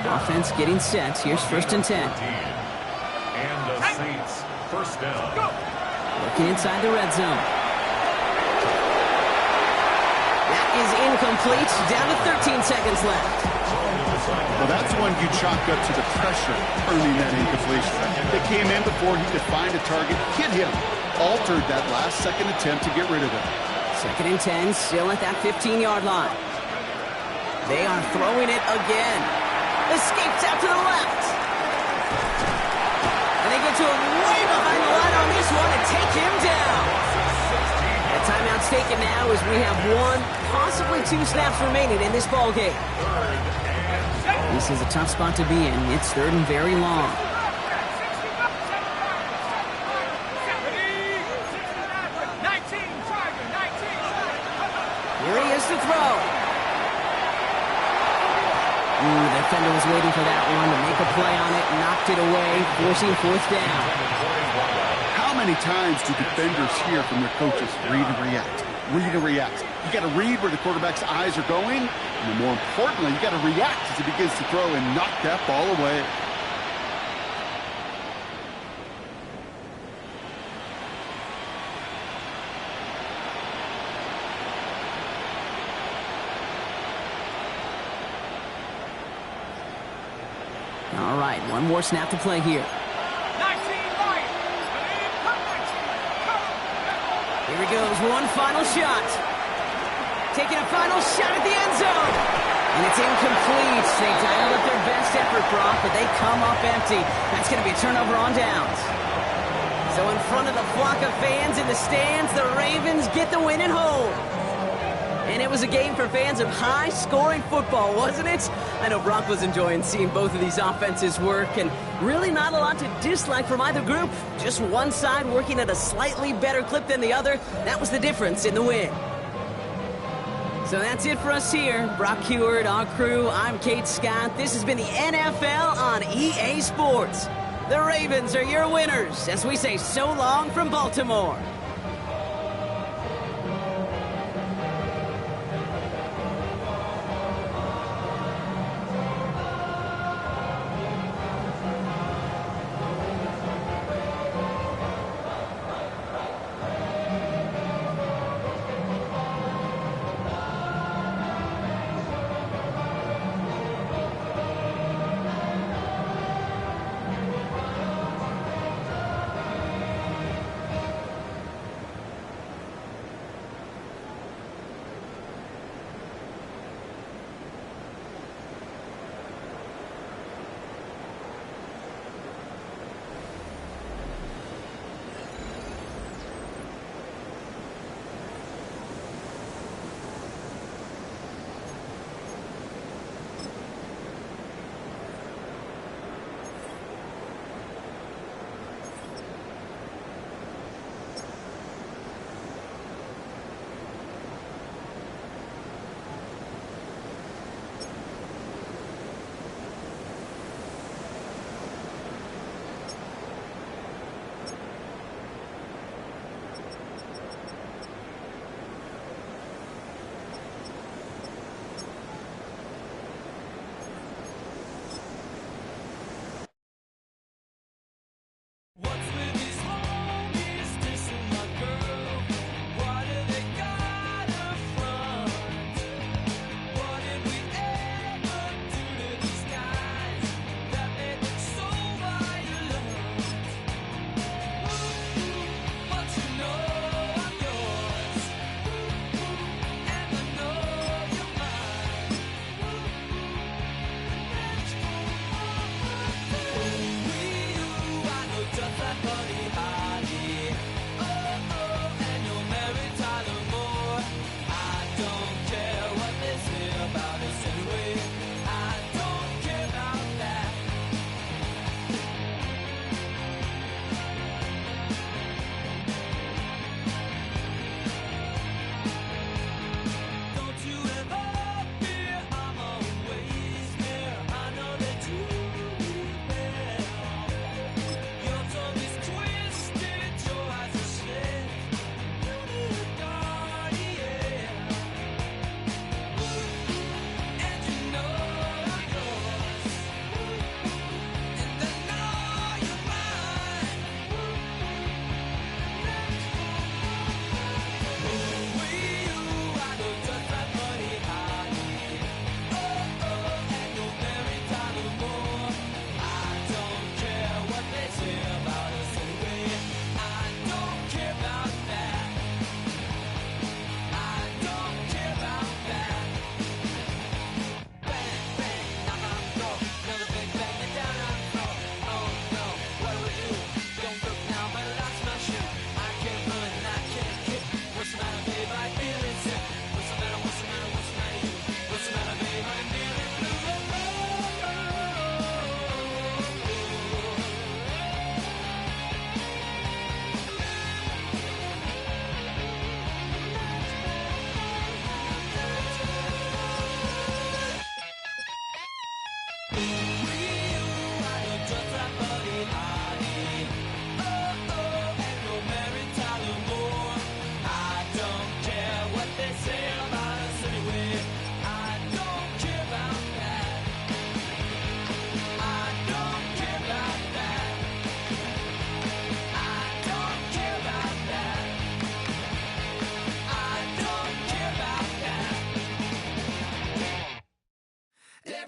Offense getting set. Here's first and 10. And the Saints, first down. Looking inside the red zone. That is incomplete. Down to 13 seconds left. Well, that's one you chalk up to the pressure earning that incompletion. They came in before he could find a target, hit him, altered that last second attempt to get rid of him. Second and 10, still at that 15-yard line. They are throwing it again. Escapes out to the left. And they get to him way behind the line on this one and take him down. The timeout's taken now as we have 1, possibly 2 snaps remaining in this ball game. This is a tough spot to be in. It's third and very long. Here he is to throw. The defender was waiting for that one to make a play on it, knocked it away, forcing fourth down. How many times do defenders hear from their coaches, read and react, read and react. You got to read where the quarterback's eyes are going, and more importantly, you got to react as he begins to throw and knock that ball away. All right, one more snap to play here. Here he goes, one final shot. Taking a final shot at the end zone. And it's incomplete. They dialed up their best effort, Brock, but they come up empty. That's going to be a turnover on downs. So in front of the flock of fans in the stands, the Ravens get the win at home. And it was a game for fans of high-scoring football, wasn't it? I know Brock was enjoying seeing both of these offenses work, and really not a lot to dislike from either group. Just one side working at a slightly better clip than the other. That was the difference in the win. So that's it for us here. Brock Huard, our crew, I'm Kate Scott. This has been the NFL on EA Sports. The Ravens are your winners, as we say so long from Baltimore.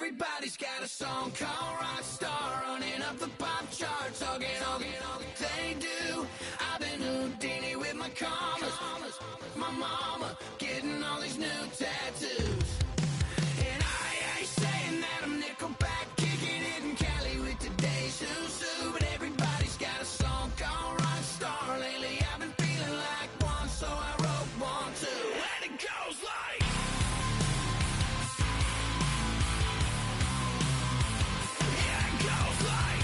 everybody's got a song called Rockstar, running up the pop charts, all they do. I've been Houdini with my commas, my mama getting all these new tattoos. And I ain't saying that I'm Nickelback, kicking it in Cali with today's Who's Who, but everybody's got a song called Rockstar. Lately I've been feeling like one, so I wrote one too. And it goes like, yeah, it goes like,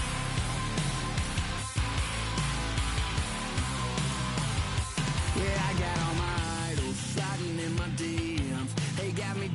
yeah, I got all my idols sliding in my DMs. They got me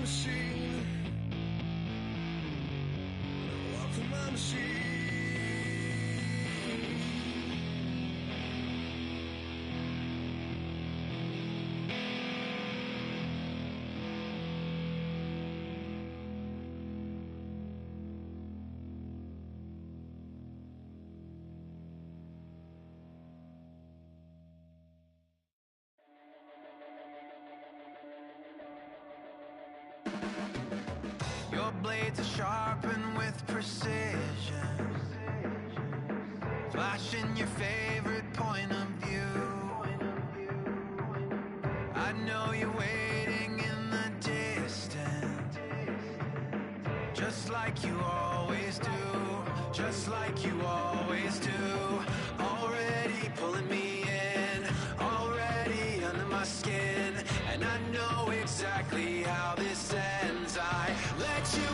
machine. Walk with my machine. Your blades are sharpened with precision, flashing your favorite point of view. I know you're waiting in the distance, just like you always do, just like you always do. Already pulling me in, already under my skin, and I know exactly how this ends. I let you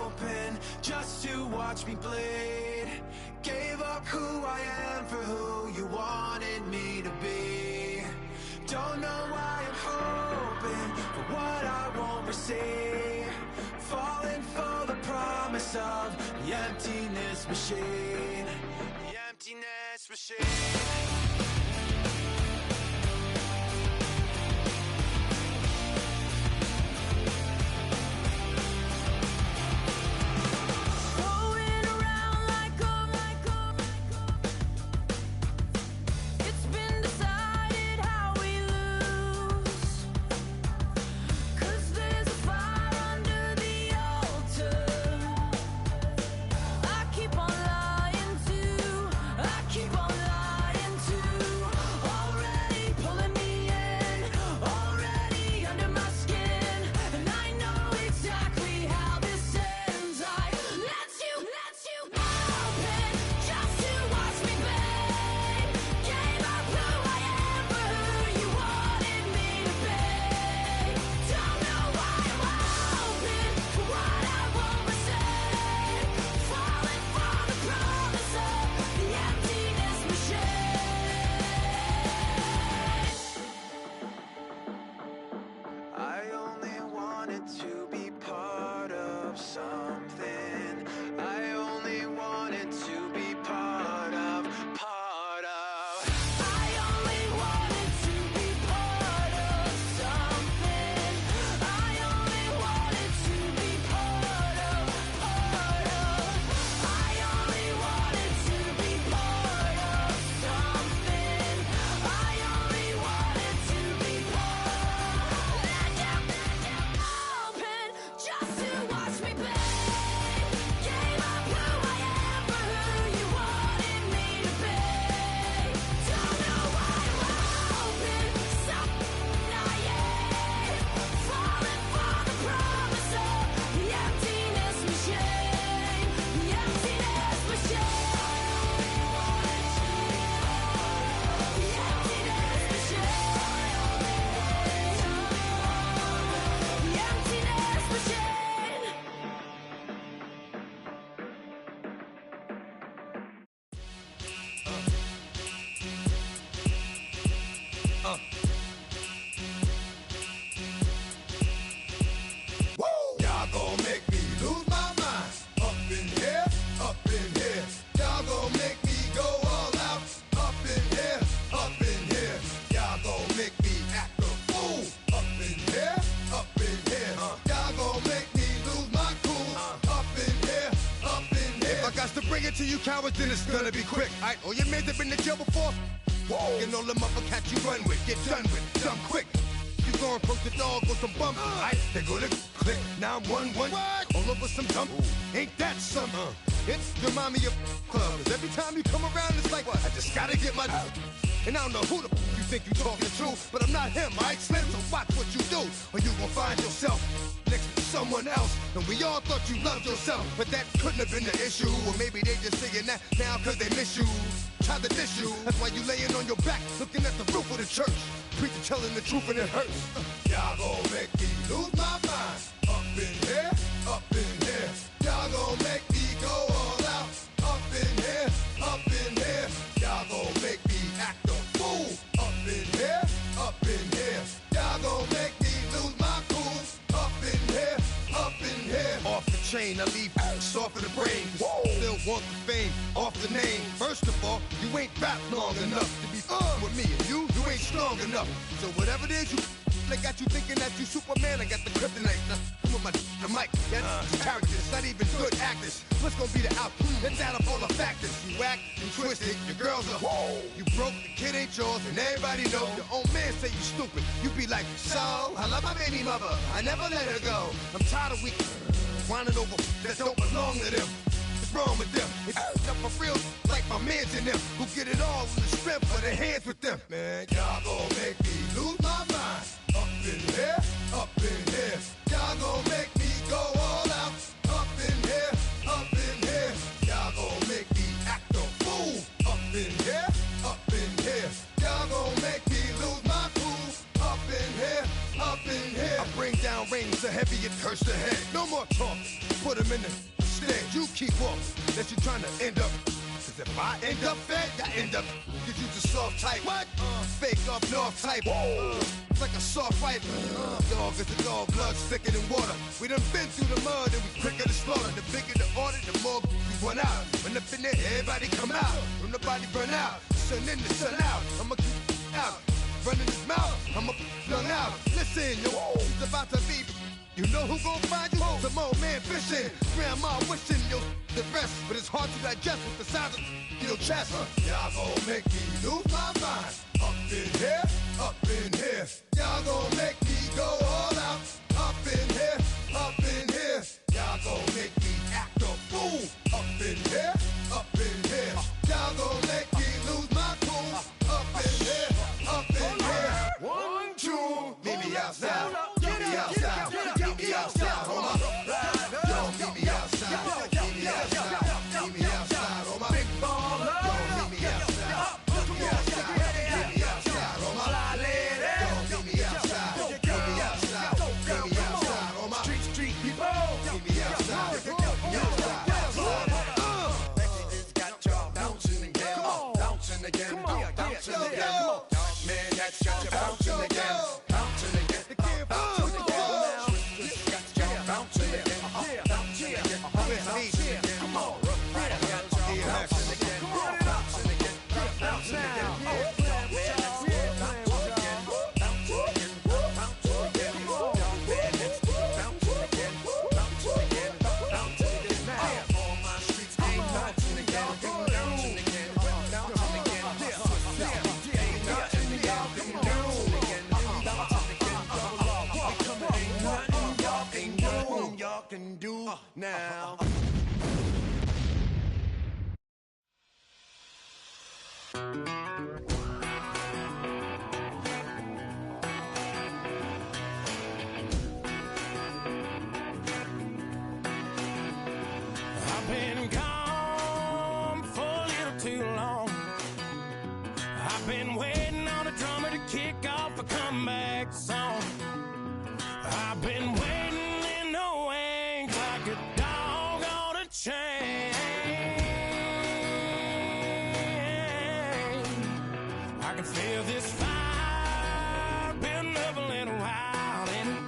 open just to watch me bleed. Gave up who I am for who you wanted me to be. Don't know why I'm hoping for what I won't receive. Falling for the promise of the emptiness machine. The emptiness machine. To you cowards, then it's gonna be quick. Alright, all your men have been to jail before. Whoa, and all them uppercats you run with, get done with, done quick. You gon' approach the dog with some bump. Alright, they gonna click. Now I'm 1-1. All over some dump. Ain't that something? It's the mommy of clubs. Every time you come around, it's like, I just gotta get my. And I don't know who the you think you talking to, but I'm not him, alright, Slim? So watch what you do, or you gon' find yourself next to someone else. And we all thought you loved yourself, but that couldn't have been the issue. Or maybe they just saying that now cause they miss you. Try to diss you, that's why you laying on your back, looking at the roof of the church. Preacher telling the truth and it hurts. Y'all gon' make me lose my mind. Up in here, up in here. Y'all gon' make me go all out. Up in here, up in here. Y'all gon' make me act a fool. Up in here, up in here. Y'all gon' make me lose my cool. chain, I leave soft in the brain. Still want the fame, off the name. First of all, you ain't rap long enough to be with me. And you ain't strong enough. So whatever it is you they got you thinking that you Superman, I got the kryptonite. Come with the mic, that's characters, not even good actors. What's gonna be the outcome? Let's add up all the factors. You whack, you twisted, your girls are you broke, the kid ain't yours, and everybody know. Your own man say you stupid. You be like, so, I love my baby mother, I never let her go. I'm tired of weak whining over that don't belong to them. What's wrong with them? It's up for real, like my mans in them, who get it all in the strength of their hands with them. Man, y'all gon' make me lose my mind. Up in here, up in here. Y'all gon' make me go all out. Up in here, up in here. Y'all gon' make me act a fool. Up in here, up in here. Y'all gon' make me lose my cool. Up in here, up in here. I bring down rings so heavy it hurts the head. No more talk, put them in the stand. You keep walking, that you trying to end up. Cause if I end up fed, I end up. Cause you the soft type. What? Fake up north type. It's like a soft fight. Dog is a dog, blood thicker than water. We done been through the mud and we quicker to slaughter. The bigger the order, the more we run out. When up in there, everybody come out. When the body burn out, sun in the sun out. I'ma keep out. Running his mouth, I'ma flung out. Listen, yo, it's about to be. You know who gon' find you? Some old man fishing. Grandma wishing yo the best, but it's hard to digest with the size of your chest. Y'all gon' make me lose my mind. Up in here, up in here. Y'all gon' make me go all out. Up in here, up in here. Y'all gon' make me act a fool. Up in here, up in here. Y'all gon' make me lose my cool. Up in here, up in here. 1, 2, meet me outside. Meet me outside. Meet me outside, homie. Yo, meet me outside. Meet me outside. Meet me outside, homie. Big baller. Yo, meet me outside. Meet me outside. Meet me outside, homie. Yo, meet me outside. Meet me outside. Meet me outside, homie. Street people. Meet me outside. Meet me outside. Got y'all bouncing again. Bouncing again. Bouncing again. Man, that's got you bouncing again. Bouncing again. Bouncing again. Bouncing again. Bouncing again. Bouncing again. Come on. Bouncing again. Bouncing again. Bouncing again. Can do now. I've been gone for a little too long. I've been waiting on a drummer to kick off a comeback song. I've been waiting in the wings like a dog on a chain. I can feel this fire building up a little while in it.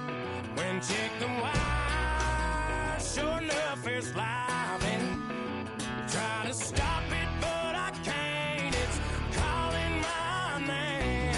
When chicken wire, sure enough, it's live in it. Try to stop it, but I can't. It's calling my name.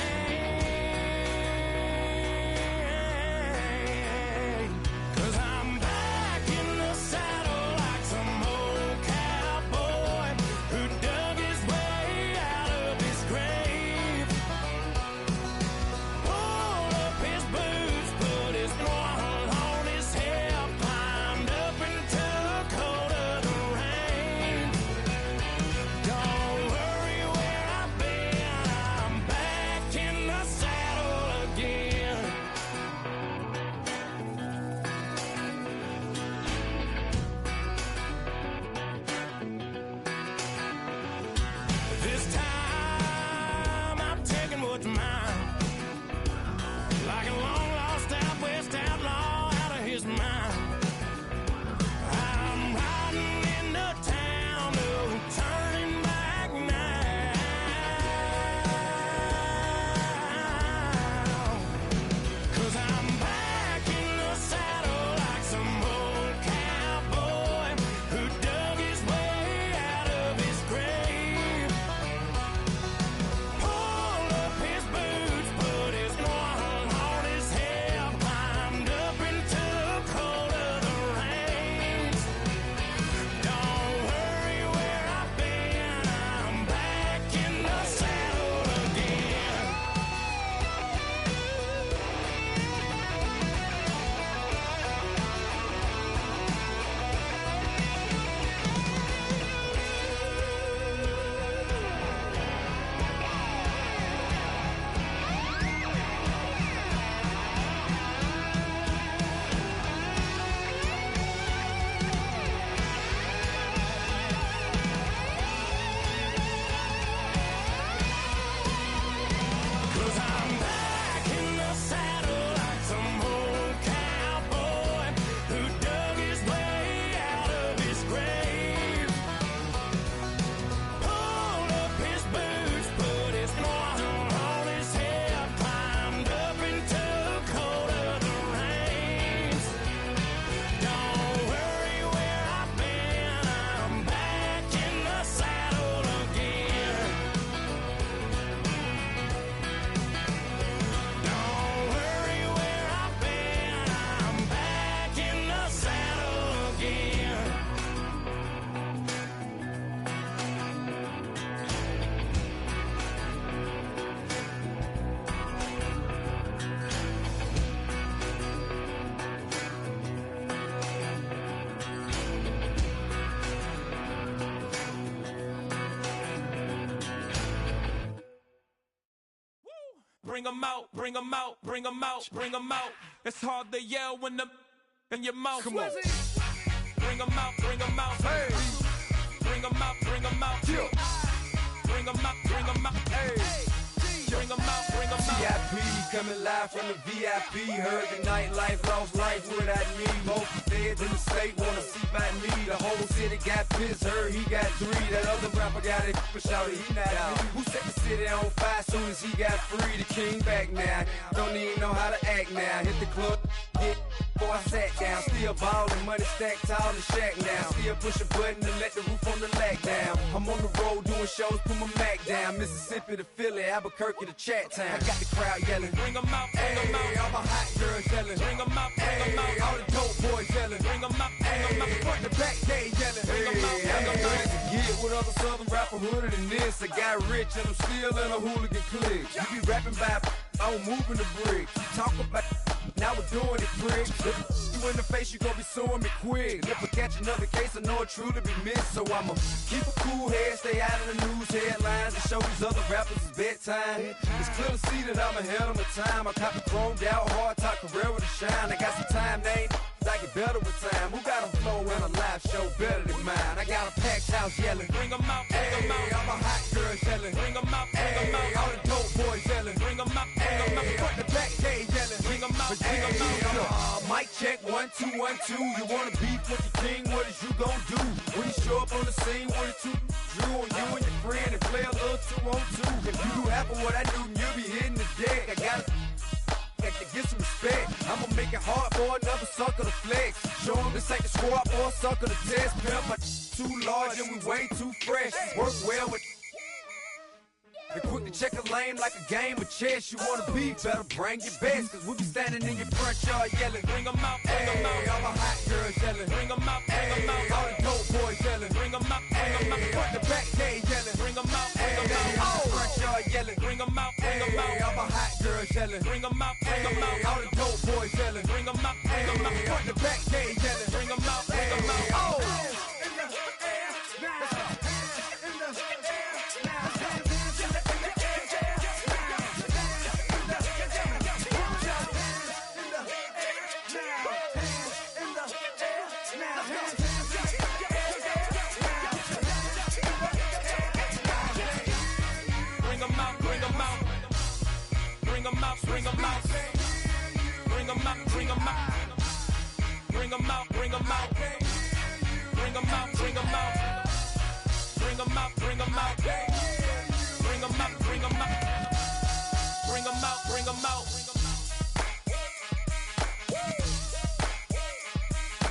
bring 'em out, bring 'em out, bring 'em out, bring 'em out. It's hard to yell when the in your mouth. Come on. Bring 'em out, bring 'em out. Hey. Bring 'em out, bring 'em out. Yeah. Bring 'em out, bring 'em out. Hey. Bring 'em out, bring 'em out. VIP coming live from the VIP. Heard the nightlife, lost life without me. Most feds in the state wanna see by me. The whole city got pissed, heard he got 3. That other rapper got it for shouted, he not out. Who set the city on fire soon as he got free? The king back now, don't even know how to act now. Hit the club, get before I sat down. Still ballin', money stacked tall in the shack now. Still push a button to let the roof on the lag down. I'm on the road doing shows, put my Mac down. Mississippi to Philly, Albuquerque to Chat Town. I got the crowd yelling, bring 'em out, bring 'em out. All my hot girls yelling, bring 'em out, bring 'em out. All the dope boys yelling, bring 'em out, bring 'em out. Front to back, they yelling, bring 'em out, bring 'em out. To get with other southern rapper hooded than this. I got rich and I'm still in a hooligan clique. You be rapping by, I'm moving the brick. You talk about, now we're doing it, prick. You in the face, you gon' be suing me quick. If I catch another case, I know it truly be missed. So I'ma keep a cool head, stay out of the news headlines, and show these other rappers it's bedtime. It's clear to see that I'm ahead of my time. I copy chromed out, hard top career with a shine. I got some time, name. I get better with time. Who got a flow and a live show better than mine? I got a packed house yelling, bring 'em out, bring 'em out. All my hot girls yelling, bring 'em out, bring 'em out. All the dope boys yelling, bring 'em out, bring 'em out. Front to back, they yelling, bring 'em out, bring 'em out. Mic check, 1 2 1 2. You wanna beef with the king? What is you gon' do when you show up on the scene? What is you drew on you and your friend and play a little 2 on 2? If you do half of what I do, you'll be hitting the deck. I gotta get some respect. I'ma make it hard for another sucker to flex. Show him this ain't the squad or a sucker to test. Pimp, my too large and we way too fresh. Work well with. They quick to check a lane like a game of chess. You wanna be better, bring your best. Cause we be standing in your front yard yelling, bring 'em out, bring 'em out. All my hot girls yelling, bring 'em out, bring 'em out. All the dope boys yelling, bring 'em out, bring 'em out. Front to back, they yelling, bring 'em out, bring 'em out. All the front yard yelling, bring 'em out, bring 'em out. All my hot girls yelling, bring 'em out, bring 'em out. All the dope boys yelling, bring 'em out, bring 'em out. Front to back, they yelling, bring 'em out, bring 'em out. Oh! Bring 'em out, bring 'em out. Bring 'em out, bring 'em out. Bring 'em out, bring 'em out. Bring 'em out, bring 'em out. Bring 'em out, bring 'em out. Bring 'em out, bring 'em out. Bring 'em out, bring 'em out. Bring 'em out, bring 'em out.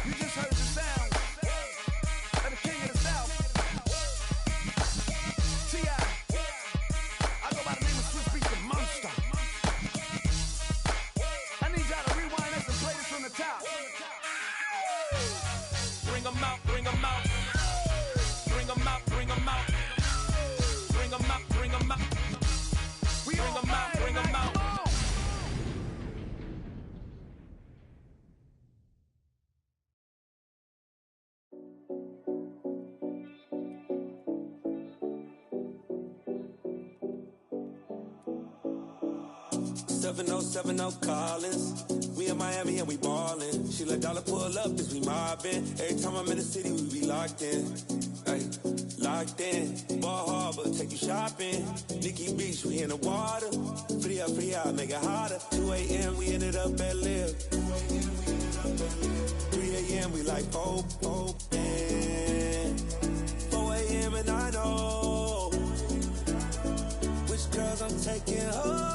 You just heard the sound of the king of the South. T.I. I go by the name of Swiss Beats the Monster. I need y'all to rewind this and play this from the top. Bring 'em out, bring 'em out. Bring 'em out, bring 'em out. Bring 'em out, bring 'em out. We Bring 'em out, bring 'em out. Come on. Seven oh Collins. We in Miami and we ballin'. She let dollar pull up as we mobbin'. Every time I'm in the city, we be locked in. Ay, locked in. Ball Harbor, take you shopping. Nikki Beach, we in the water. Free up, make it hotter. 2 a.m. we ended up at Live. 3 a.m. we like open. 4 a.m. and I know which girls I'm taking home.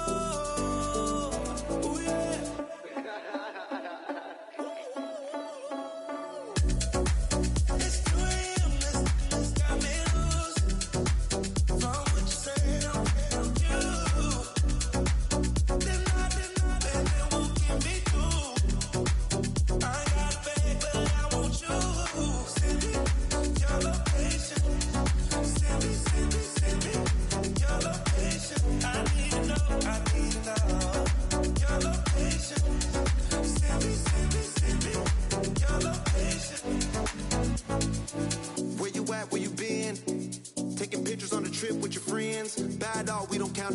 Send me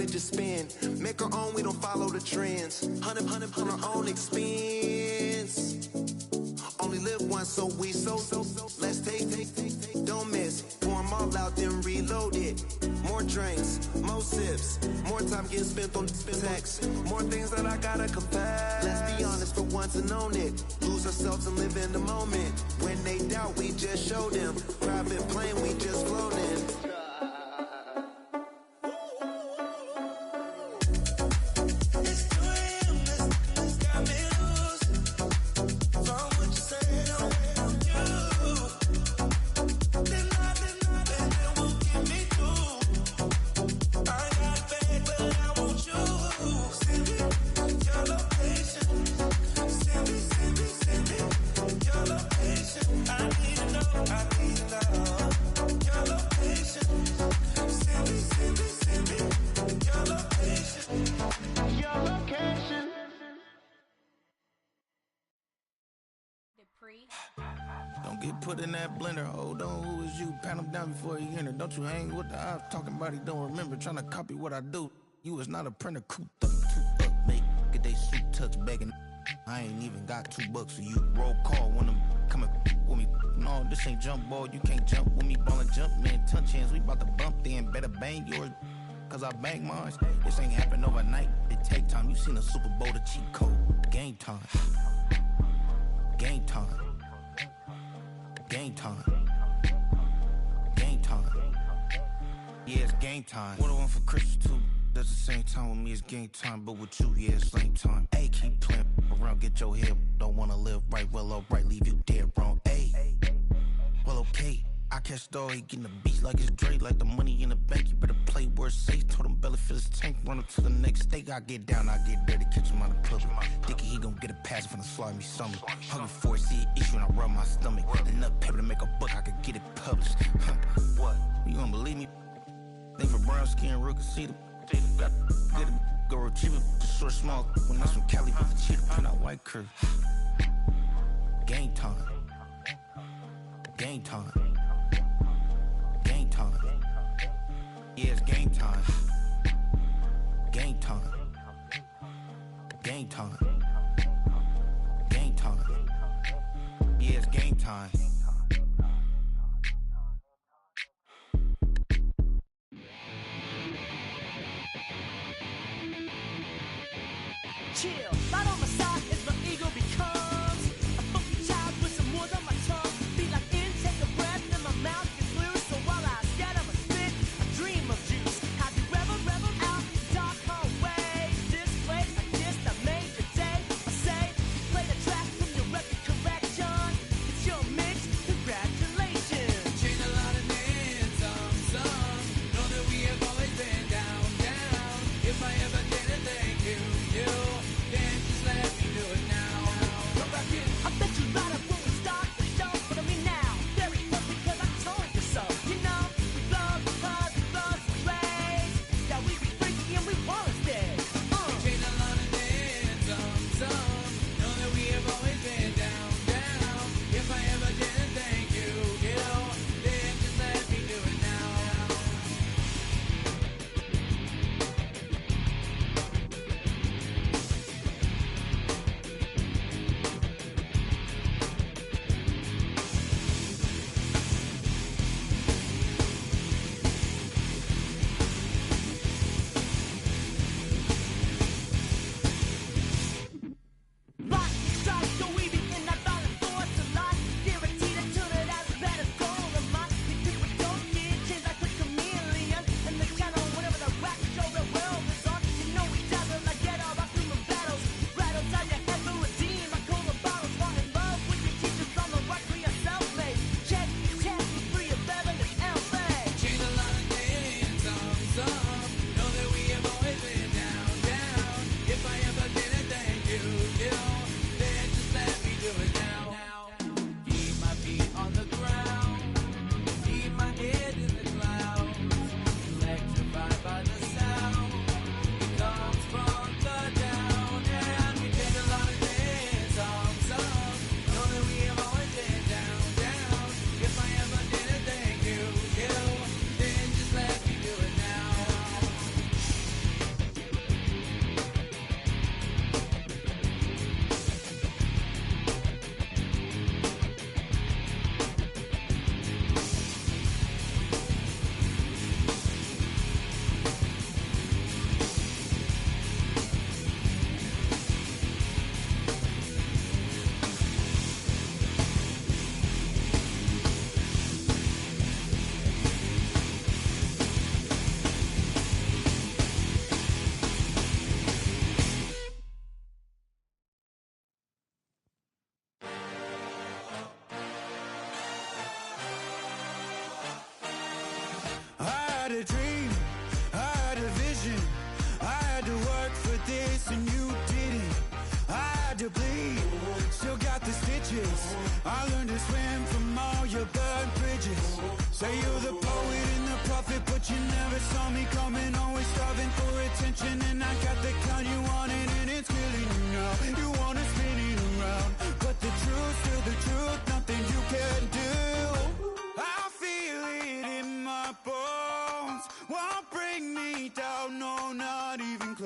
it just spin. Make our own, we don't follow the trends. 100 on our own expense. Only live once, so we so. Let's take, don't miss. Pour 'em all out, then reload it. More drinks, more sips, more time getting spent on text. More things that I gotta confess. Let's be honest for once and own it. Lose ourselves and live in the moment. When they doubt, we just show them. Private plane, we just floating. Don't get put in that blender. Hold on, who is you? Pat him down before he enter. Don't you hang with the ops talking about he don't remember. Trying to copy what I do. You is not a printer. Cooped up, too up, make get they suit touch begging. I ain't even got $2 for you. Roll call when I'm coming with me. No, this ain't jump ball. You can't jump with me. Ballin' jump, man. Touch hands. We bout to bump then. Better bang yours. Cause I bang mine. This ain't happen overnight. It take time. You seen a Super Bowl, the cheat code. Game time. Game time. Game time. Game time. Yeah, it's game time. What I want for Christmas too. That's the same time with me, it's game time. But with you, yeah, it's lame time. Hey, keep playing around, get your head. Don't wanna live right, well, alright, leave you dead wrong. Hey, well, okay. I catch the dog, he getting the beats like it's Dre, like the money in the bank. You better play where it's safe. Told him belly fill his tank, run up to the next steak. I get down, I get dirty, catch him on the club. Thinking he gon' get a pass from the slide me something. Hungry for it, see an issue and I rub my stomach. Enough paper to make a book, I could get it published. What? You gonna believe me? Think for brown skin, real can see the got get it, go retrieve it, short small. When that's from Cali, but the cheetah print out white curve. Game time. Game time. Game time. Yeah, it's game time. Game time. Game time. Game time. Yeah, it's game time. Chill, right on my side as my ego becomes a funky child with some words on my tongue. Feel like in, take a breath, and my mouth gets loose. So while I scatter my spit, I dream of juice. Have you ever rebel out in dark hallways? This place, I kissed, I made your day. I say, play the track from your record collection. It's your mix, congratulations. Changed a lot of names, some. Know that we have always been down. If I ever did it, thank you. Then just let me do it now. Come back in. I bet you light up when we start the show. But I mean now, very close because I told you so. You know, we blow because we blow some trays. That we be freaky and we wanna stay. We changed a lot of names, some. Know that we have always been down. If I ever didn't thank you, then just let me do it now.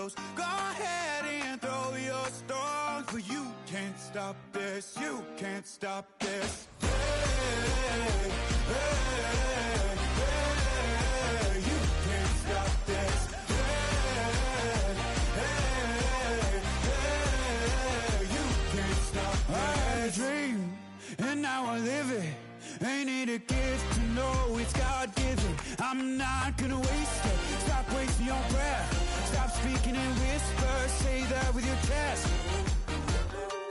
close. Go ahead and throw your stones, but you can't stop this. You can't stop this. Hey, hey, hey, you can't stop this. Hey, hey, hey, you can't stop this. I had a dream, and now I live it. Ain't it a gift to know it's God-given? I'm not gonna waste it. Stop wasting your breath. Stop speaking in whispers. Say that with your chest.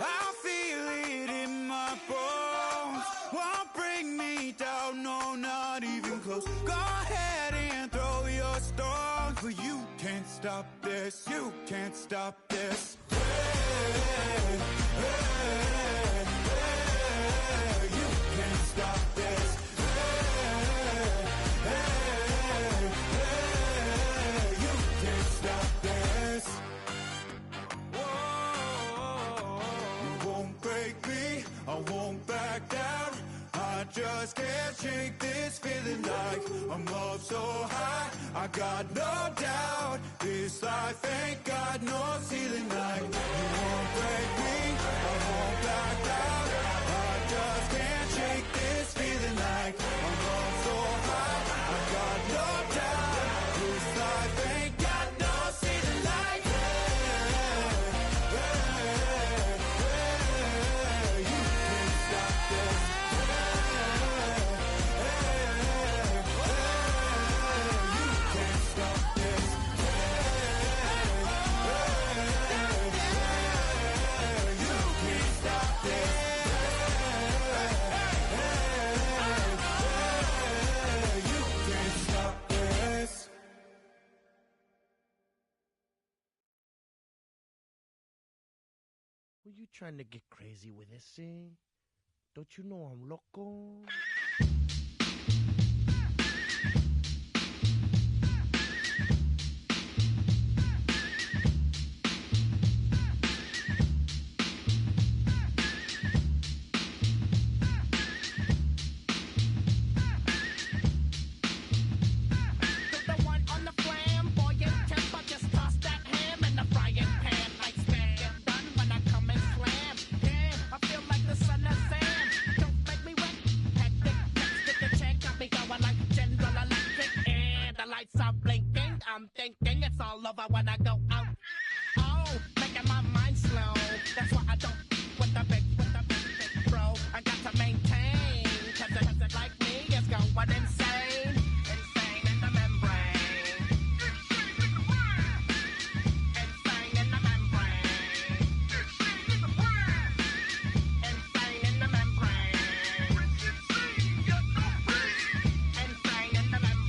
I feel it in my bones. Won't bring me down, no, not even close. Go ahead and throw your stones, but you can't stop this. You can't stop this. Hey, hey, hey, you can't stop this. Hey, hey, hey, you can't stop this. Whoa, you won't break me, I won't back down. I just can't shake this feeling like I'm up so high. I got no doubt this life ain't got no ceiling like. You won't break me, I won't back down. I just can't shake this feeling like I'm up so high. I got no doubt this life ain't got no ceiling like. Hey, hey, hey, you can't stop this. Were you trying to get crazy with this, eh? Don't you know I'm loco? I'm thinking it's all over when I go out. Oh, making my mind slow. That's why I don't with the big bro. I got to maintain, cause it like me is going insane. Insane in the membrane. Insane in the membrane. Insane in the membrane. Insane in the membrane.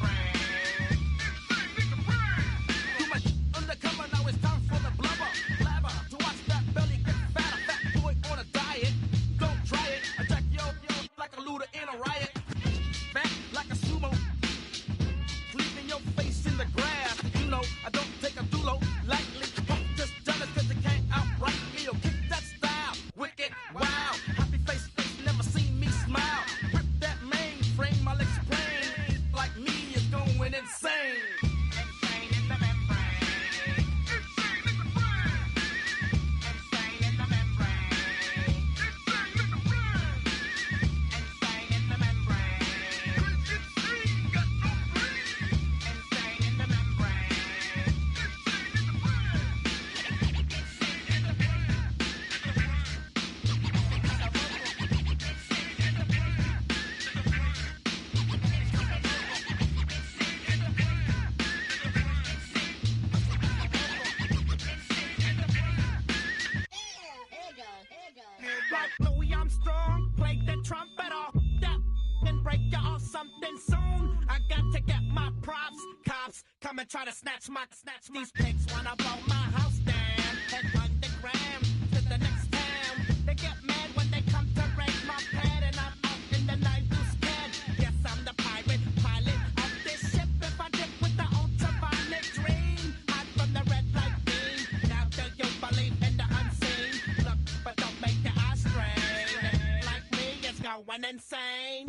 Undercover, now it's time for the blubber. Blabber, to watch that belly get fatter. Fat boy on a diet. Don't try it. Attack yo like a looter in a riot. Fat like a sumo. Leaving your face in the grass. You know, I don't take a dulo lightly. Just jealous cause you can't outright me. Or kick that style. Wicked, wow. Happy face, never seen me smile. Rip that mainframe, I'll explain. Like me is going insane. Like Louis Armstrong, play the trumpet off that and break you off something soon. I got to get my props. Cops come and try to snatch these pigs wanna blow my house down. Head underground to the next town. They get mad when they come to raid my pad and I'm out in the night who's scared. Yes, I'm the pirate pilot of this ship. If I dip with the ultraviolet dream, hide from the red light beam. Now do you believe in the unseen? Look, but don't make your eyes strain. Like me, it's going insane.